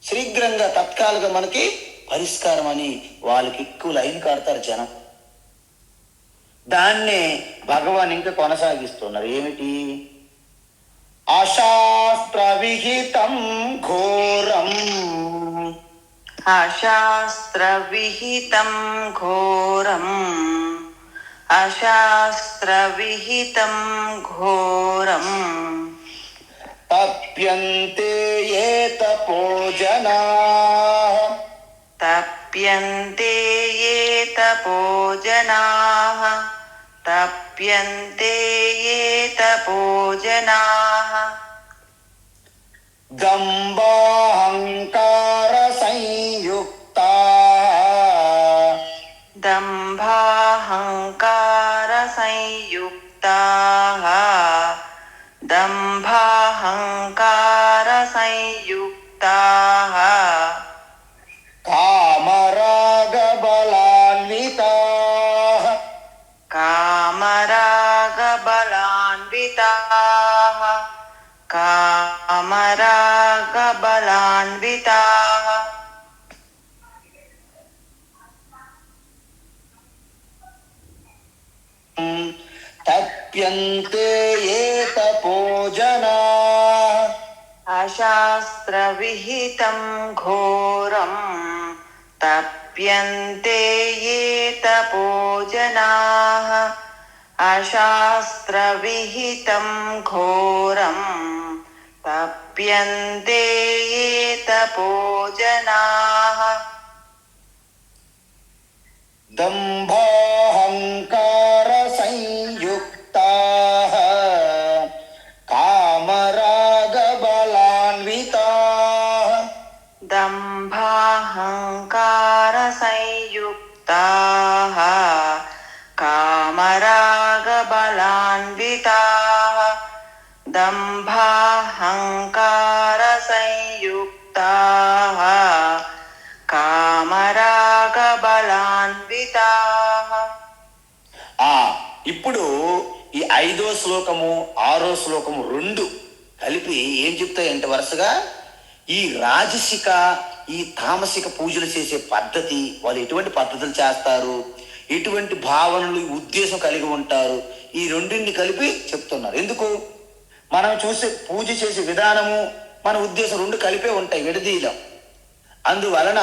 శీఘ్రంగా, తత్కాలుగా మనకి పరిష్కారం అని వాళ్ళకి ఎక్కువ లైన్ కడతారు జనం. దాన్నే భగవాన్ ఇంకా కొనసాగిస్తున్నారు. ఏమిటి? అశాస్త్ర విహితం ఘోరం, అశాస్త్ర విహితం ఘోరం, అశాస్త్ర విహితం ఘోరం, తప్యంతే ఏ తపోజనా, తప్యంతే ఏ తపోజనాః, తప్యంతే ఏ తపోజనాః, దంభాహంకార సంయుక్తా, దంభాహంకార సంయుక్తాః, దంభాహంకార సంయుక్తాః, కామరాగ బలాన్వితాః, కామరాగ బలాన్వితాః, కామరాగ బలాన్వితాః, తప్యంతే ఏ తపోజనా, అశాస్త్ర విహితం ఘోరం, తప్యంతే ఏ తపోజనాః, అశాస్త్ర విహితం ఘోరం, తప్యంతే ఏ తపోజనాః, దంభాహంకార సంయుక్తాః, కామరాగ బలాన్వితాః, దంభాహంకార సంయుక్తాః, కామరాగ బలాన్వితాః, దంభాహంకార సంయుక్తాః, కామరాగ బలాన్వితాః. ఇప్పుడు ఈ 5వ శ్లోకము 6వ శ్లోకము రెండు కలిపి ఏం చెప్తాయంటే వరుసగా ఈ రాజసిక, ఈ తామసిక పూజలు చేసే పద్ధతి, వాళ్ళు ఎటువంటి పద్ధతులు చేస్తారు, ఎటువంటి భావనలు, ఉద్దేశం కలిగి ఉంటారు, ఈ రెండింటిని కలిపి చెప్తున్నారు. ఎందుకు? మనం చూసే పూజ చేసే విధానము, మన ఉద్దేశం రెండు కలిపే ఉంటాయి, విడదీయడం. అందువలన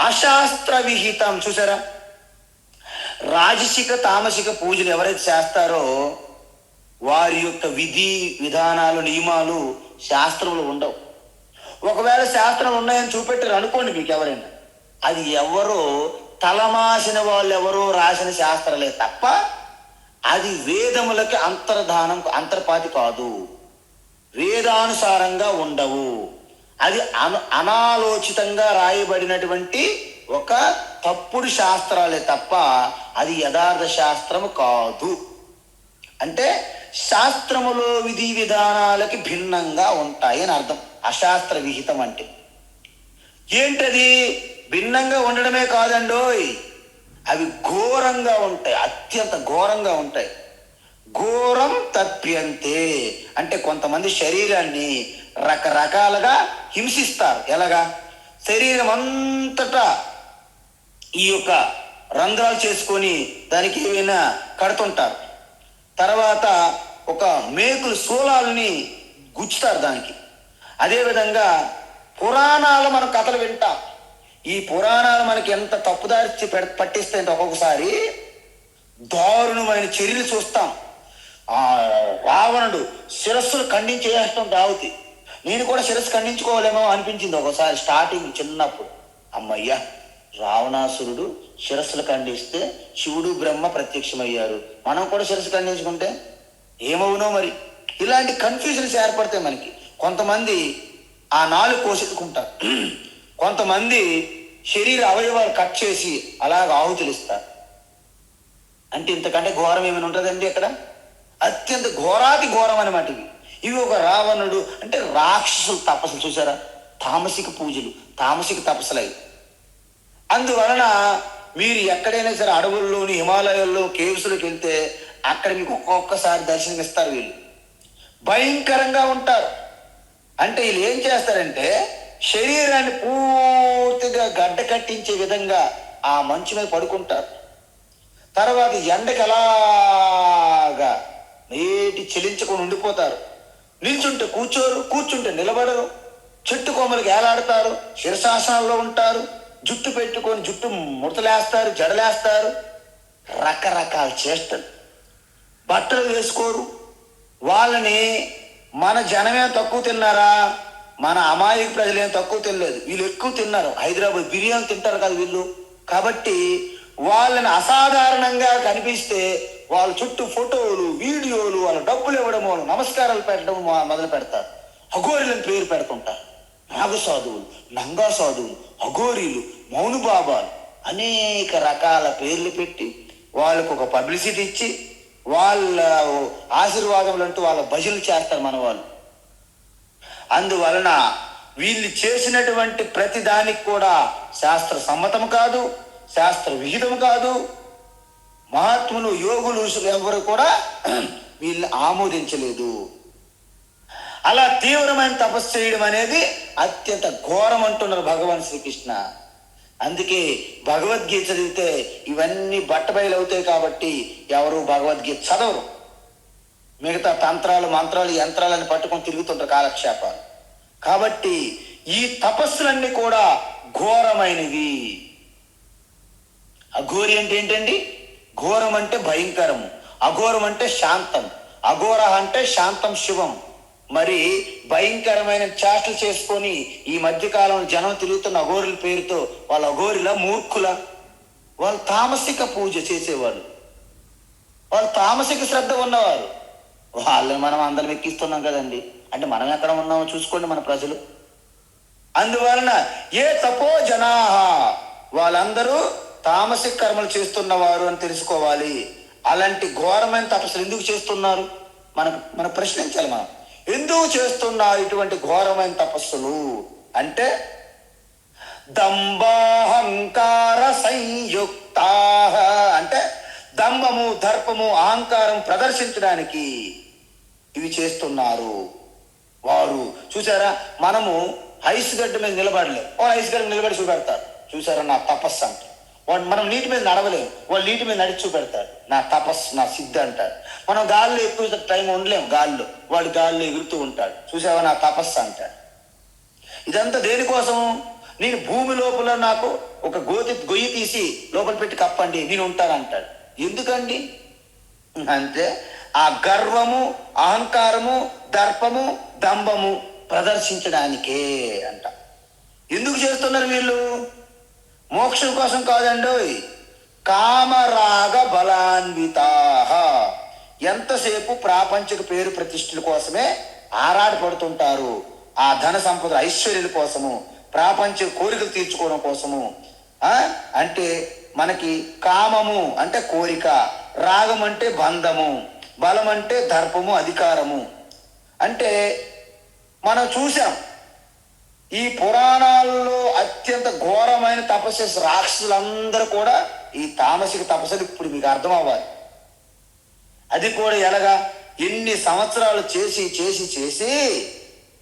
అశాస్త్ర విహితం, చూసారా? రాజసిక, తామసిక పూజలు ఎవరైతే చేస్తారో వారి యొక్క విధి విధానాలు, నియమాలు శాస్త్రంలో ఉండవు. ఒకవేళ శాస్త్రం ఉన్నాయని చూపెట్టారు అనుకోండి మీకు ఎవరైనా, అది ఎవరో తలమాసిన వాళ్ళు ఎవరో రాసిన శాస్త్రాలే తప్ప అది వేదములకి అంతర్పాతి కాదు, వేదానుసారంగా ఉండవు. అది అనాలోచితంగా రాయబడినటువంటి ఒక తప్పుడు శాస్త్రాలే తప్ప అది యథార్థ శాస్త్రము కాదు. అంటే శాస్త్రములో విధి విధానాలకి భిన్నంగా ఉంటాయి అని అర్థం. అశాస్త్ర విహితం అంటే ఏంటది? భిన్నంగా ఉండడమే కాదండోయ్, అవి ఘోరంగా ఉంటాయి, అత్యంత ఘోరంగా ఉంటాయి. ఘోరం తప్యంతే అంటే కొంతమంది శరీరాన్ని రకరకాలుగా హింసిస్తారు. ఎలాగా? శరీరం అంతటా ఈ యొక్క రంధ్రాలు చేసుకొని దానికి ఏమైనా కడుతుంటారు. తర్వాత ఒక మేకులు శూలాలని గుచ్చుతారు దానికి. అదేవిధంగా పురాణాలు మనం కథలు వింటాం. ఈ పురాణాలు మనకి ఎంత తప్పుదారి పట్టిస్తే ఒక్కొక్కసారి దారుణమైన చర్యలు చూస్తాం. ఆ రావణుడు శిరస్సులు ఖండించేస్తాం రావుతి. నేను కూడా శిరస్సు ఖండించుకోవాలేమో అనిపించింది ఒకసారి స్టార్టింగ్ చిన్నప్పుడు. అమ్మయ్యా, రావణాసురుడు శిరస్సులు ఖండిస్తే శివుడు బ్రహ్మ ప్రత్యక్షమయ్యారు, మనం కూడా శిరస్సు ఖండించుకుంటే ఏమవునో మరి. ఇలాంటి కన్ఫ్యూజన్స్ ఏర్పడతాయి మనకి. కొంతమంది ఆ నాలుగు కోసెత్తుకుంటారు, కొంతమంది శరీర అవయవాలు కట్ చేసి అలాగ ఆహుతులు ఇస్తారు. అంటే ఇంతకంటే ఘోరం ఏమైనా ఉంటుందండి అక్కడ? అత్యంత ఘోరాతి ఘోరం అనమాట ఇవి. ఇవి ఒక రావణుడు అంటే రాక్షసులు తపస్సులు చూసారా, తామసిక పూజలు, తామసిక తపస్సులు అవి. అందువలన మీరు ఎక్కడైనా సరే అడవుల్లోని హిమాలయాల్లో కేవ్స్లోకి వెళ్తే అక్కడ మీకు ఒక్కొక్కసారి దర్శనం ఇస్తారు. వీళ్ళు భయంకరంగా ఉంటారు. అంటే వీళ్ళు ఏం చేస్తారంటే శరీరాన్ని పూర్తిగా గడ్డ కట్టించే విధంగా ఆ మంచు మీద పడుకుంటారు. తర్వాత ఎండకి అలాగా నేటి చెలించుకొని ఉండిపోతారు. నిల్చుంటే కూర్చోరు, కూర్చుంటే నిలబడరు, చెట్టు కొమ్మలకి ఏలాడతారు, శిరశాసనాల్లో ఉంటారు, జుట్టు పెట్టుకొని జుట్టు ముడతలేస్తారు, జడలేస్తారు, రకరకాల చేష్టలు. బట్టలు వేసుకోరు. వాళ్ళని మన జనమే తక్కువ తిన్నారా? మన అమాయక ప్రజలేం తక్కువ తినలేదు, వీళ్ళు ఎక్కువ తిన్నారు. హైదరాబాద్ బిర్యానీ తింటారు కదా వీళ్ళు. కాబట్టి వాళ్ళని అసాధారణంగా కనిపిస్తే వాళ్ళ చుట్టూ ఫోటోలు, వీడియోలు, వాళ్ళ డబ్బులు ఇవ్వడము, వాళ్ళు నమస్కారాలు పెట్టడం మొదలు పెడతారు. అఘోరీలను పేరు పెడుతుంటారు. నాగ సాధువులు, నంగా సాధువులు, అఘోరీలు, మౌనుబాబాలు, అనేక రకాల పేర్లు పెట్టి వాళ్ళకు ఒక పబ్లిసిటీ ఇచ్చి వాళ్ళ ఆశీర్వాదములు అంటూ వాళ్ళ భజనలు చేస్తారు మన వాళ్ళు. అందువలన వీళ్ళు చేసినటువంటి ప్రతి దానికి కూడా శాస్త్ర సమ్మతం కాదు, శాస్త్ర విహితం కాదు. మహాత్ములు, యోగులు ఎవరు కూడా వీళ్ళని ఆమోదించలేదు. అలా తీవ్రమైన తపస్సు చేయడం అనేది అత్యంత ఘోరం అంటున్నారు భగవాన్ శ్రీకృష్ణ. అందుకే భగవద్గీత చదివితే ఇవన్నీ బట్టబయలు అవుతాయి. కాబట్టి ఎవరు భగవద్గీత చదవరు. మిగతా తంత్రాలు, మంత్రాలు, యంత్రాలని పట్టుకొని తిరుగుతుంటారు కాలక్షేపాలు. కాబట్టి ఈ తపస్సులన్నీ కూడా ఘోరమైనవి. అఘోరి అంటే ఏంటండి? ఘోరం అంటే భయంకరము, అఘోరం అంటే శాంతం, అఘోర అంటే శాంతం శివం. మరి భయంకరమైన చేష్టలు చేసుకొని ఈ మధ్యకాలంలో జనం తిరుగుతున్న అఘోరుల పేరుతో వాళ్ళ అఘోరిల మూర్ఖుల, వాళ్ళు తామసిక పూజ చేసేవాళ్ళు, వాళ్ళు తామసిక శ్రద్ధ ఉన్నవారు. వాళ్ళని మనం అందరం ఎక్కిస్తున్నాం కదండి. అంటే మనం ఎక్కడ ఉన్నామో చూసుకోండి మన ప్రజలు. అందువలన ఏ తపో జనాహ, వాళ్ళందరూ తామసిక కర్మలు చేస్తున్నవారు అని తెలుసుకోవాలి. అలాంటి ఘోరమైన తపస్సులు ఎందుకు చేస్తున్నారు? మనం ప్రశ్నించాలి. మనం ఎందుకు చేస్తున్నారు ఇటువంటి ఘోరమైన తపస్సులు అంటే దంభాహంకార సంయుక్త అంటే దంభము, దర్పము, అహంకారం ప్రదర్శించడానికి ఇవి చేస్తున్నారు వారు. చూసారా, మనము ఐస్ గడ్డ మీద నిలబడలేము, ఐస్ గడ్డ నిలబడి చూపెడతారు. చూసారా నా తపస్సు అంటే. వాడు మనం నీటి మీద నడవలేము, వాళ్ళు నీటి మీద నడిచి చూపెడతారు నా తపస్సు, నా సిద్ధి అంటారు. మనం గాల్లో ఎక్కువ టైం ఉండలేము, గాల్లో వాడు గాల్లో ఎగురుతూ ఉంటాడు. చూసావా నా తపస్సు అంటాడు. ఇదంతా దేనికోసం? నేను భూమి లోపల నాకు ఒక గొయ్యి తీసి లోపల పెట్టి కప్పండి, నేను ఉంటాను అంటాడు. ఎందుకండి అంటే ఆ గర్వము, అహంకారము, దర్పము, దంభము ప్రదర్శించడానికే అంట. ఎందుకు చేస్తున్నారు వీళ్ళు? మోక్షం కోసం కాదండి. కామరాగ బలాన్వితాః, ఎంతసేపు ప్రాపంచిక పేరు ప్రతిష్టల కోసమే ఆరాటపడుతుంటారు. ఆ ధన సంపద, ఐశ్వర్యాల కోసము, ప్రాపంచిక కోరికలు తీర్చుకోవడం కోసము. అంటే మనకి కామము అంటే కోరిక, రాగం అంటే బంధము, బలం అంటే దర్పము, అధికారము. అంటే మనం చూసాం ఈ పురాణాల్లో అత్యంత ఘోరమైన తపస్సు రాక్షసులందరూ కూడా ఈ తామసిక తపస్సులు ఇప్పుడు మీకు అర్థం అవ్వాలి. అది కూడా ఎలాగా, ఎన్ని సంవత్సరాలు చేసి చేసి చేసి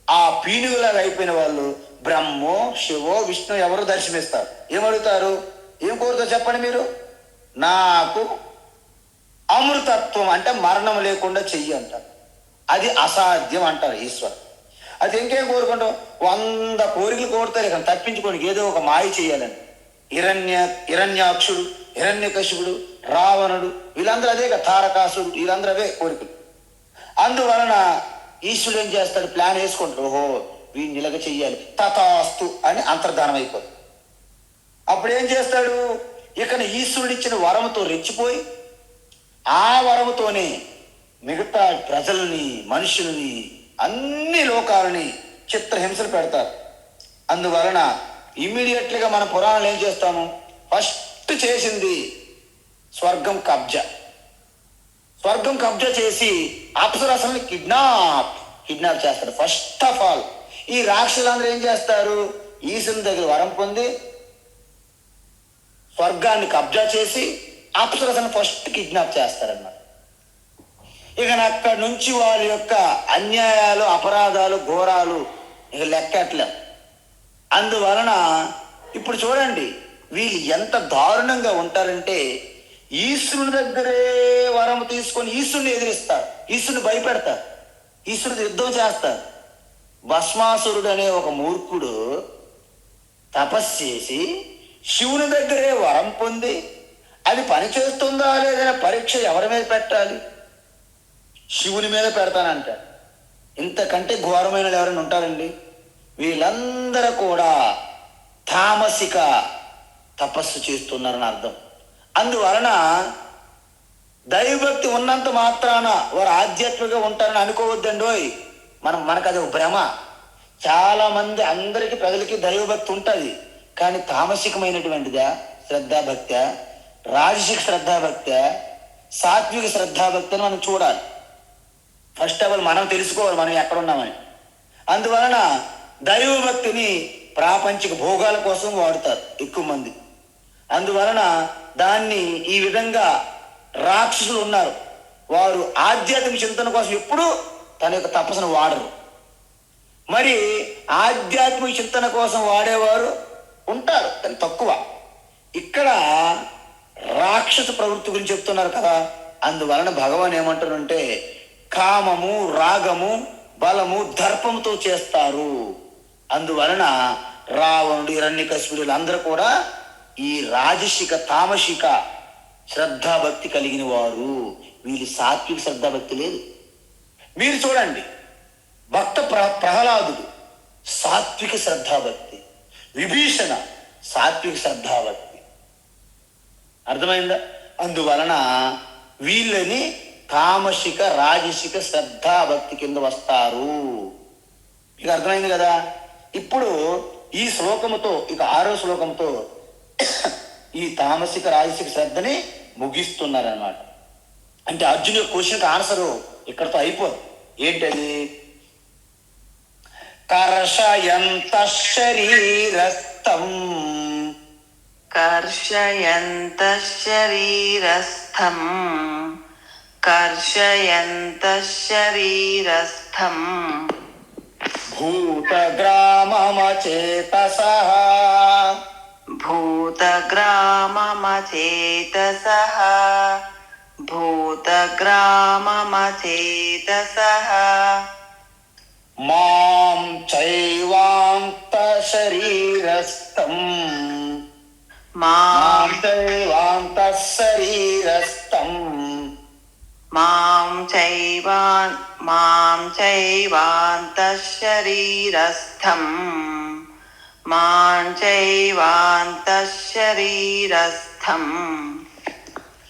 ఆ పీనుగులాగా అయిపోయిన వాళ్ళు బ్రహ్మో శివో విష్ణు ఎవరు దర్శనమిస్తారు. ఏమడుగుతారు? ఏం కోరుతారు చెప్పండి మీరు? నాకు అమృతత్వం అంటే మరణం లేకుండా చెయ్యి అంటారు. అది అసాధ్యం అంటారు ఈశ్వరు. అది ఇంకేం కోరుకుంటాం? 100 కోరికలు కోరుతారు ఇక తప్పించుకోనికి, ఏదో ఒక మాయ చేయాలని. హిరణ్యాక్షుడు, హిరణ్యకశిపుడు, రావణుడు వీళ్ళందరూ అదే కదా, తారకాసుడు వీళ్ళందరూ అవే కోరికలు. అందువలన ఈశ్వరుడు ఏం చేస్తాడు? ప్లాన్ వేసుకుంటాడు. ఓహో వీడిని ఇలాగ చెయ్యాలి, తథాస్తు అని అంతర్ధానం అయిపోతుంది. అప్పుడు ఏం చేస్తాడు? ఇక ఈశ్వరుడు ఇచ్చిన వరముతో రెచ్చిపోయి ఆ వరముతోనే మిగతా ప్రజల్ని, మనుషుల్ని, అన్ని లోకాలని చిత్రహింసలు పెడతారు. అందువలన ఇమ్మీడియట్లీగా మన పురాణాలు ఏం చేస్తాము? ఫస్ట్ చేసింది స్వర్గం కబ్జా. స్వర్గం కబ్జా చేసి అప్సరసల్ని కిడ్నాప్ చేస్తాడు. ఫస్ట్ ఆఫ్ ఆల్ ఈ రాక్షసులందరూ ఏం చేస్తారు? ఈశ్వరుని దగ్గర వరం పొంది స్వర్గాన్ని కబ్జా చేసి అప్సరసను ఫస్ట్ కిడ్నాప్ చేస్తారన్నమాట. ఇక అక్కడి నుంచి వారి యొక్క అన్యాయాలు, అపరాధాలు, ఘోరాలు ఇక లెక్కట్లే. అందువలన ఇప్పుడు చూడండి వీళ్ళు ఎంత దారుణంగా ఉంటారంటే, ఈశ్వరుని దగ్గరే వరం తీసుకొని ఈశ్వరుని ఎదిరిస్తారు, ఈశ్వరుని భయపెడతారు, ఈశ్వరుడు యుద్ధం చేస్తారు. భస్మాసురుడు అనే ఒక మూర్ఖుడు తపస్సు చేసి శివుని దగ్గరే వరం పొంది అది పనిచేస్తుందా లేదనే పరీక్ష ఎవరి మీద పెట్టాలి? శివుని మీద పెడతానంటాడు. ఇంతకంటే ఘోరమైన ఎవరైనా ఉంటారండి? వీళ్ళందరూ కూడా తామసిక తపస్సు చేస్తున్నారని అర్థం. అందువలన దైవభక్తి ఉన్నంత మాత్రాన వారు ఆధ్యాత్మికంగా ఉంటారని అనుకోవద్దండోయ్. మనకు అది ఒక భ్రమ. చాలా మంది, అందరికీ ప్రజలకి దైవభక్తి ఉంటుంది, కానీ తామసికమైనటువంటిదా శ్రద్ధాభక్తి, రాజసిక శ్రద్ధాభక్తి, సాత్విక శ్రద్ధాభక్తి అని మనం చూడాలి. ఫస్ట్ ఆఫ్ ఆల్ మనం తెలుసుకోవాలి మనం ఎక్కడున్నామని. అందువలన దైవభక్తిని ప్రాపంచిక భోగాల కోసం వాడుతారు ఎక్కువ మంది. అందువలన దాన్ని ఈ విధంగా రాక్షసులు ఉన్నారు, వారు ఆధ్యాత్మిక చింతన కోసం ఎప్పుడూ తన యొక్క తపస్సును వాడరు. మరి ఆధ్యాత్మిక చింతన కోసం వాడేవారు ఉంటారు, కానీ తక్కువ. ఇక్కడ రాక్షస ప్రవృత్తి గురించి చెప్తున్నారు కదా. అందువలన భగవాన్ ఏమంటారంటే, కామము, రాగము, బలము, దర్పంతో చేస్తారు. అందువలన రావణుడు, హిరణ్యకశిపుడు అందరూ కూడా ఈ రాజసిక తామసిక శ్రద్ధాభక్తి కలిగిన వారు. వీళ్ళు సాత్విక శ్రద్ధాభక్తి లేదు. మీరు చూడండి, భక్త ప్రహ్లాదుడు సాత్విక శ్రద్ధాభక్తి, విభీషణ సాత్విక శ్రద్ధాభక్తి. అర్థమైందా? అందువలన వీళ్ళని తామసిక రాజసిక శ్రద్ధాభక్తి కింద వస్తారు. మీకు అర్థమైంది కదా. ఇప్పుడు ఈ శ్లోకముతో, ఇక 6వ శ్లోకంతో ఈ తామసిక రాజసిక శ్రద్ధని ముగిస్తున్నారనమాట. అంటే అర్జున్ యొక్క క్వశ్చన్కి ఆన్సరు ఇక్కడతో అయిపోదు. ఏంటది? కర్షయంత శరీరస్థం కర్షయంత శరీరస్థం కర్షయంత శరీరస్థం భూతగ్రామమచేతసః భూతగ్రామమచేతసః భూతగ్రామమచేతసః మాం చైవాంత శరీరస్థం మాం చైవాంత శరీరస్థం మాం చైవాంతః శరీరస్థం మాం చైవాంతః శరీరస్థం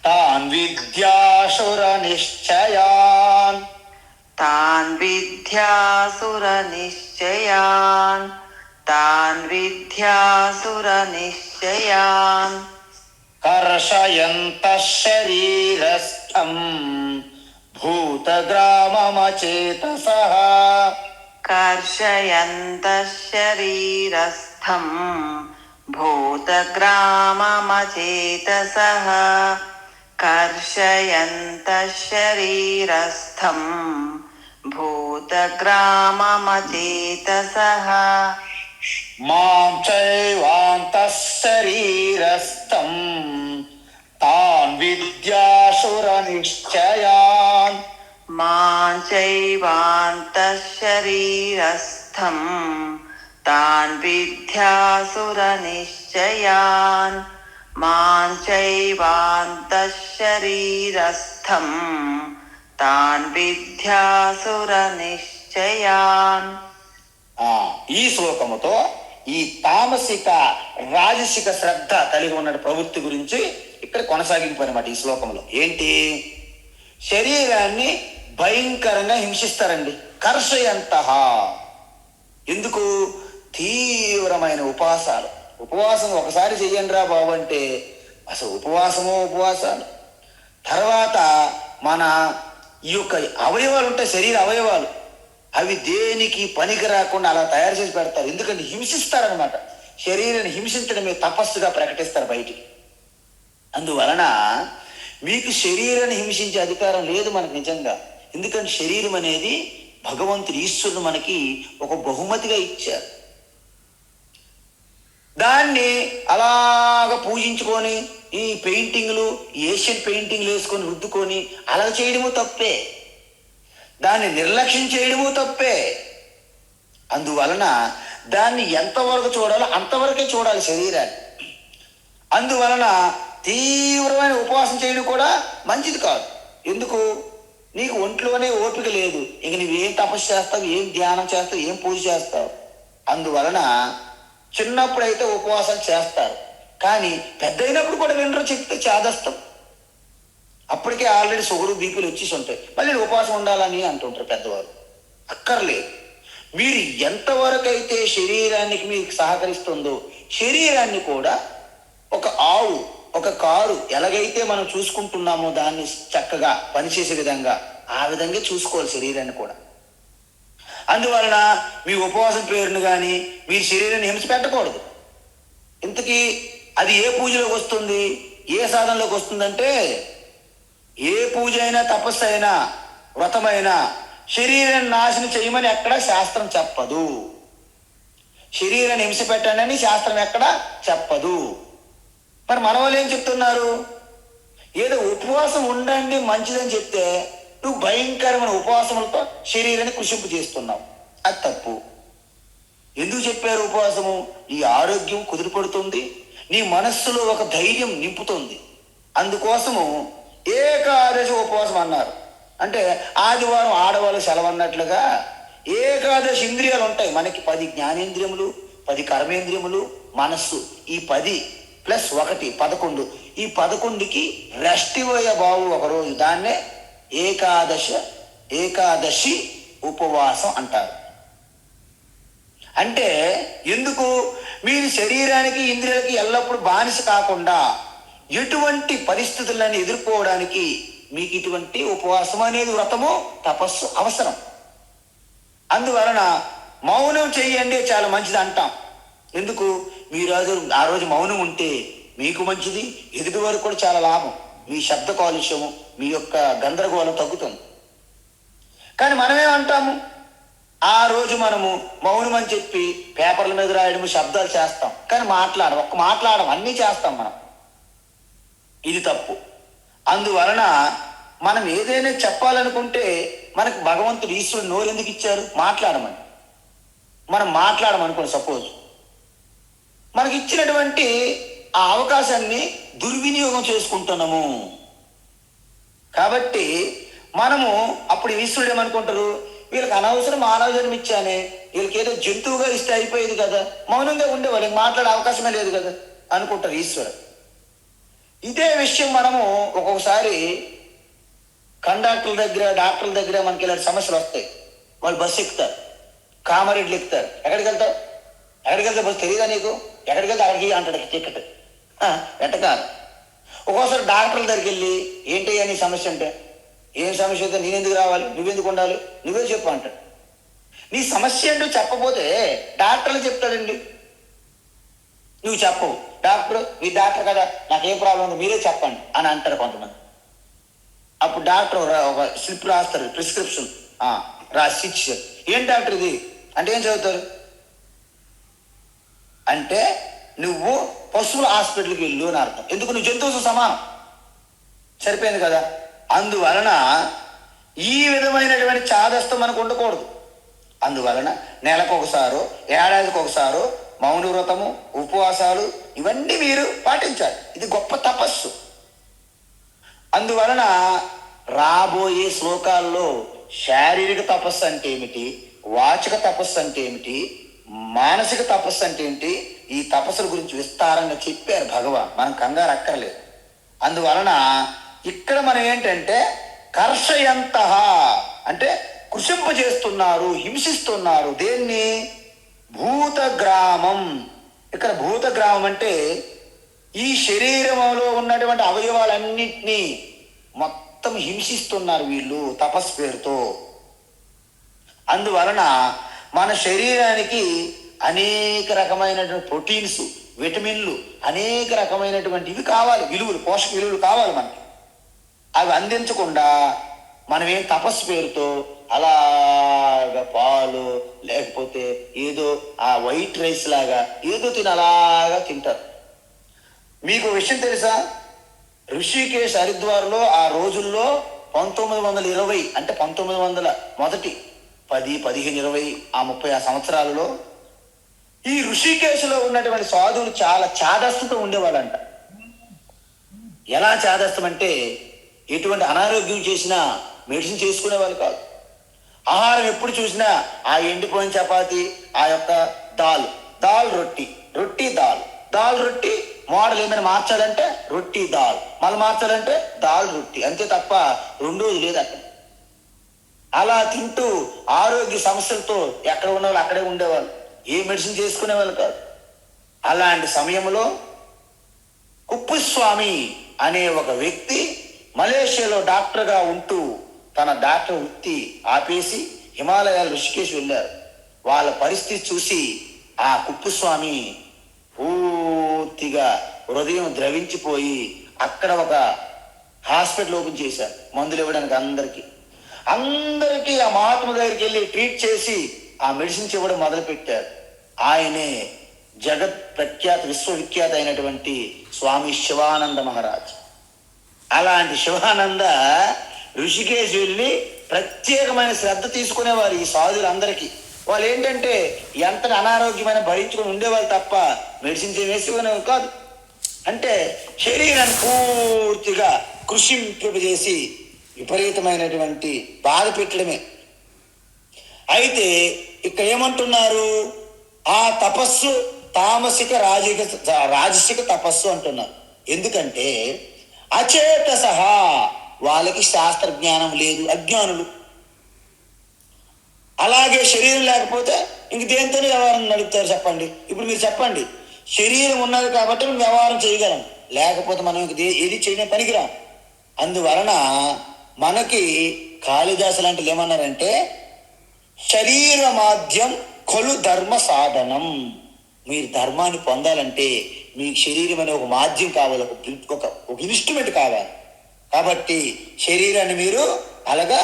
తాన్ విద్యాసుర నిశ్చయాన్ తాన్ విద్యాసుర నిశ్చయాన్ తాన్ విద్యాసుర నిశ్చయాన్ కర్షయంత శరీరస్థం భూతగ్రామమచేతసః కర్షయంతః శరీరస్థం భూతగ్రామమచేతసః కర్షయంతః శరీరస్థం భూతగ్రామమచేతసః మాం చైవాంతః శరీరస్థం తాన్ విద్యాసుర నిశ్చయాన్. మాం చైవాంతః శరీరస్థం తాన్ విద్యాసుర నిశ్చయాన్. మాం చైవాంతః శరీరస్థం తాన్ విద్యాసుర నిశ్చయాన్. ఈ శ్లోకముతో ఈ తామసిక రాజసిక శ్రద్ధ కలిగి ఉన్న ప్రవృత్తి గురించి ఇక్కడ కొనసాగింపు అనమాట. ఈ శ్లోకంలో ఏంటి? శరీరాన్ని భయంకరంగా హింసిస్తారండి. కర్షయంతః. ఎందుకు? తీవ్రమైన ఉపవాసం ఒకసారి చెయ్యండి రా బాబు అంటే అసలు ఉపవాసాలు. తర్వాత మన ఈ యొక్క అవయవాలు ఉంటాయి, శరీర అవయవాలు, అవి దేనికి పనికి రాకుండా అలా తయారు చేసి పెడతారు. ఎందుకంటే హింసిస్తారనమాట. శరీరాన్ని హింసించడమే తపస్సుగా ప్రకటిస్తారు బయటికి. అందువలన మీకు శరీరాన్ని హింసించే అధికారం లేదు మనకు నిజంగా. ఎందుకంటే శరీరం అనేది భగవంతుడు ఈశ్వరుడు మనకి ఒక బహుమతిగా ఇచ్చారు. దాన్ని అలాగ పూజించుకొని ఈ పెయింటింగ్లు, ఏషియన్ పెయింటింగ్లు వేసుకొని రుద్దుకొని అలా చేయడము తప్పే. దాన్ని నిర్లక్ష్యం చేయడము తప్పే. అందువలన దాన్ని ఎంతవరకు చూడాలో అంతవరకే చూడాలి శరీరాన్ని. అందువలన తీవ్రమైన ఉపవాసం చేయడం కూడా మంచిది కాదు. ఎందుకు? నీకు ఒంట్లోనే ఓపిక లేదు. ఇక నువ్వేం తపస్సు చేస్తావు, ఏం ధ్యానం చేస్తావు, ఏం పూజ చేస్తావు. అందువలన చిన్నప్పుడైతే ఉపవాసం చేస్తారు, కానీ పెద్ద అయినప్పుడు కూడా వినరు, చెప్తే చేదస్తాం. అప్పటికే ఆల్రెడీ షుగరు బీపీలు వచ్చేసి ఉంటాయి, మళ్ళీ ఉపవాసం ఉండాలని అంటుంటారు పెద్దవారు. అక్కర్లేదు. మీరు ఎంతవరకు అయితే శరీరానికి మీకు సహకరిస్తుందో శరీరాన్ని కూడా ఒక ఆవు, ఒక కారు ఎలాగైతే మనం చూసుకుంటున్నామో దాన్ని చక్కగా పనిచేసే విధంగా ఆ విధంగా చూసుకోవాలి శరీరాన్ని కూడా. అందువలన మీ ఉపవాసం పేరును కానీ మీ శరీరాన్ని హింస పెట్టకూడదు. ఇంతకీ అది ఏ పూజలోకి వస్తుంది, ఏ సాధనలోకి వస్తుందంటే, ఏ పూజ అయినా తపస్సు అయినా వ్రతమైనా శరీరాన్ని నాశనం చేయమని ఎక్కడ శాస్త్రం చెప్పదు. శరీరాన్ని హింస పెట్టండి అని శాస్త్రం ఎక్కడ చెప్పదు. మరి మన వాళ్ళు ఏం చెప్తున్నారు? ఏదో ఉపవాసం ఉండండి మంచిదని చెప్తే నువ్వు భయంకరమైన ఉపవాసములతో శరీరాన్ని కుషింపు చేస్తున్నావు. అది తప్పు. ఎందుకు చెప్పారు ఉపవాసము? నీ ఆరోగ్యం కుదిరిపడుతుంది, నీ మనస్సులో ఒక ధైర్యం నింపుతుంది. అందుకోసము ఏకాదశి ఉపవాసం అన్నారు. అంటే ఆదివారం ఆడవాళ్ళు సెలవు అన్నట్లుగా ఏకాదశి ఇంద్రియాలు ఉంటాయి మనకి. 10 జ్ఞానేంద్రియములు, 10 కర్మేంద్రియములు, మనస్సు. ఈ 10 + 1 11. ఈ 11కి రెస్ట్ ఇవ్వయ బాబు ఒకరోజు. దాన్నే ఏకాదశి ఉపవాసం అంటారు. అంటే ఎందుకు? మీరు శరీరానికి ఇంద్రియాలకి ఎల్లప్పుడూ బానిస కాకుండా ఎటువంటి పరిస్థితులను ఎదుర్కోవడానికి మీకు ఇటువంటి ఉపవాసం అనేది, వ్రతము, తపస్సు అవసరం. అందువలన మౌనం చెయ్యండి చాలా మంచిది అంటాం. ఎందుకు? మీరు ఆ రోజు మౌనం ఉంటే మీకు మంచిది, ఎదుటి వరకు కూడా చాలా లాభం. మీ శబ్ద కాలుష్యము, మీ యొక్క గందరగోళం తగ్గుతుంది. కానీ మనమేమంటాము? ఆ రోజు మనము మౌనం అని చెప్పి పేపర్ల మీద రాయడము, శబ్దాలు చేస్తాం, కానీ మాట్లాడడం అన్నీ చేస్తాం మనం. ఇది తప్పు. అందువలన మనం ఏదైనా చెప్పాలనుకుంటే మనకు భగవంతుడు ఈశ్వరుడు నోరు ఎందుకు ఇచ్చారు? మాట్లాడమని. మనం మాట్లాడమనుకోండి, సపోజ్ మనకి ఇచ్చినటువంటి ఆ అవకాశాన్ని దుర్వినియోగం చేసుకుంటున్నాము. కాబట్టి మనము అప్పుడు ఈశ్వరుడు ఏమనుకుంటారు? వీళ్ళకి అనవసరం మానవ జన్మ ఇచ్చానే, వీళ్ళకి ఏదో జంతువుగా ఇస్తే అయిపోయేది కదా, మౌనంగా ఉండే వాళ్ళకి మాట్లాడే అవకాశమే లేదు కదా అనుకుంటారు ఈశ్వరుడు. ఇదే విషయం మనము ఒక్కొక్కసారి కండక్టర్ల దగ్గర, డాక్టర్ల దగ్గర మనకి ఇలాంటి సమస్యలు వస్తాయి. వాళ్ళు బస్సు ఎక్కుతారు, కామారెడ్లు ఎక్కుతారు. ఎక్కడికి వెళ్తావు బస్సు తెలియదా నీకు? ఎక్కడికి వెళ్తే అక్కడికి అంటాడు టికెట్. ఎట్టకాదు. ఒక్కోసారి డాక్టర్ల దగ్గరికి వెళ్ళి ఏంటయ్యా నీ సమస్య అంటే, ఏం సమస్య అయితే నేను ఎందుకు రావాలి, నువ్వెందుకు ఉండాలి, నువ్వే చెప్పు అంటాడు. నీ సమస్య ఏంటో చెప్పపోతే డాక్టర్లు చెప్తాడండి. నువ్వు చెప్పవు, డాక్టర్ మీ డాక్టర్ కదా, నాకేం ప్రాబ్లం ఉంది మీరే చెప్పండి అని అంటారు కొంతమంది. అప్పుడు డాక్టర్ ఒక స్లిప్ రాస్తారు, ప్రిస్క్రిప్షన్ రాసి ఇచ్చారు. ఏం డాక్టర్ ఇది అంటే ఏం చదువుతారు? అంటే నువ్వు పశువుల హాస్పిటల్కి వెళ్ళు అని అర్థం. ఎందుకు? నువ్వు జంతువుతో సమానం. సరిపోయింది కదా. అందువలన ఈ విధమైనటువంటి చాదస్తం మనకు ఉండకూడదు. అందువలన నెలకు ఒకసారో ఏడాదికి ఒకసారో మౌన వ్రతము, ఉపవాసాలు ఇవన్నీ మీరు పాటించాలి. ఇది గొప్ప తపస్సు. అందువలన రాబోయే శ్లోకాల్లో శారీరక తపస్సు అంటే ఏమిటి, వాచిక తపస్సు అంటే ఏమిటి, మానసిక తపస్సు అంటే ఏంటి, ఈ తపస్సుల గురించి విస్తారంగా చెప్పారు భగవాన్. మనం కంగారు అక్కర్లేదు. అందువలన ఇక్కడ మనం ఏంటంటే కర్షయంత అంటే కృషింపజేస్తున్నారు, హింసిస్తున్నారు. దేన్ని? భూతగ్రామం. ఇక్కడ భూతగ్రామం అంటే ఈ శరీరంలో ఉన్నటువంటి అవయవాలన్నింటినీ మొత్తం హింసిస్తున్నారు వీళ్ళు తపస్సు పేరుతో. అందువలన మన శరీరానికి అనేక రకమైనటువంటి ప్రోటీన్స్, విటమిన్లు, అనేక రకమైనటువంటి ఇవి కావాలి, విలువలు, పోషక విలువలు కావాలి మనకి. అవి అందించకుండా మనం ఏం తపస్సు పేరుతో అలాగా పాలు లేకపోతే ఏదో ఆ వైట్ రైస్ లాగా ఏదో తిని అలాగా తింటారు. మీకు విషయం తెలుసా? ఋషికేశ్ హరిద్వార్లో ఆ రోజుల్లో 1920 అంటే 1900 మొదటి 10, 15, 20 ఆ 30 ఆ సంవత్సరాలలో ఈ ఋషికేశ్లో ఉన్నటువంటి సాధువులు చాలా చాదస్తుతో ఉండేవాళ్ళంట. ఎలా చాదస్తం అంటే ఎటువంటి అనారోగ్యం చేసినా మెడిసిన్ చేసుకునే వాళ్ళు కాదు. ఆహారం ఎప్పుడు చూసినా ఆ ఎండిపోయిన చపాతి, ఆ యొక్క దాల్ రొట్టి, రొట్టి దాల్ రొట్టి, మోడల్ ఏమైనా మార్చాలంటే రొట్టి దాల్, మళ్ళీ మార్చాలంటే దాల్ రొట్టి, అంతే తప్ప రెండోది లేదు అక్కడ. అలా తింటూ ఆరోగ్య సమస్యలతో ఎక్కడ ఉన్నవాళ్ళు అక్కడే ఉండేవాళ్ళు, ఏ మెడిసిన్ చేసుకునే వాళ్ళు కాదు. అలాంటి సమయంలో కుప్పుస్వామి అనే ఒక వ్యక్తి మలేషియాలో డాక్టర్గా ఉంటూ తన డాక్టర్ వృత్తి ఆపేసి హిమాలయాల ఋషికేశ్ వెళ్ళారు. వాళ్ళ పరిస్థితి చూసి ఆ కుప్పుస్వామి పూర్తిగా హృదయం ద్రవించిపోయి అక్కడ ఒక హాస్పిటల్ ఓపెన్ చేశారు, మందులు ఇవ్వడానికి అందరికీ ఆ మహాత్మ దగ్గరికి వెళ్ళి ట్రీట్ చేసి ఆ మెడిసిన్స్ ఇవ్వడం మొదలుపెట్టారు. ఆయనే జగత్ ప్రఖ్యాత విశ్వవిఖ్యాత అయినటువంటి స్వామి శివానంద మహారాజ్. అలాంటి శివానంద ఋషికేశ్ వెళ్ళి ప్రత్యేకమైన శ్రద్ధ తీసుకునేవారు ఈ సాధువులందరికీ. వాళ్ళు ఏంటంటే ఎంత అనారోగ్యమైన భరించుకుని ఉండేవాళ్ళు తప్ప మెడిసిన్స్ ఏం వేసుకునేవారు కాదు. అంటే శరీరాన్ని పూర్తిగా కృషింపజేసి విపరీతమైనటువంటి బాధ పెట్టడమే. అయితే ఇక్కడ ఏమంటున్నారు? ఆ తపస్సు తామసిక రాజసిక తపస్సు అంటున్నారు. ఎందుకంటే అచేత సహా వాళ్ళకి శాస్త్ర జ్ఞానం లేదు, అజ్ఞానులు. అలాగే శరీరం లేకపోతే ఇంక దేంతోనే వ్యవహారం నడుపుతారు చెప్పండి? ఇప్పుడు మీరు చెప్పండి, శరీరం ఉన్నది కాబట్టి మనం వ్యవహారం చేయగలం, లేకపోతే మనం ఇంక ఏది చేయడం పనికిరాం. అందువలన మనకి కాళిదాసు లాంటివి ఏమన్నారంటే శరీర మాధ్యం కొలు ధర్మ సాధనం. మీరు ధర్మాన్ని పొందాలంటే మీకు శరీరం అనే ఒక మాధ్యం కావాలి, ఒక ఇన్స్ట్రుమెంట్ కావాలి. కాబట్టి శరీరాన్ని మీరు అలాగా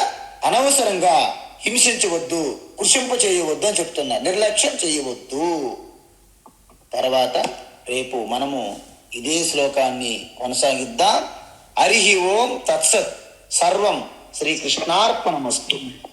అనవసరంగా హింసించవద్దు, కృషింప చేయవద్దు అని చెప్తున్నారు, నిర్లక్ష్యం చేయవద్దు. తర్వాత రేపు మనము ఇదే శ్లోకాన్ని కొనసాగిద్దాం. హరి ఓం తత్సత్. సర్వం శ్రీకృష్ణార్పణమస్తు.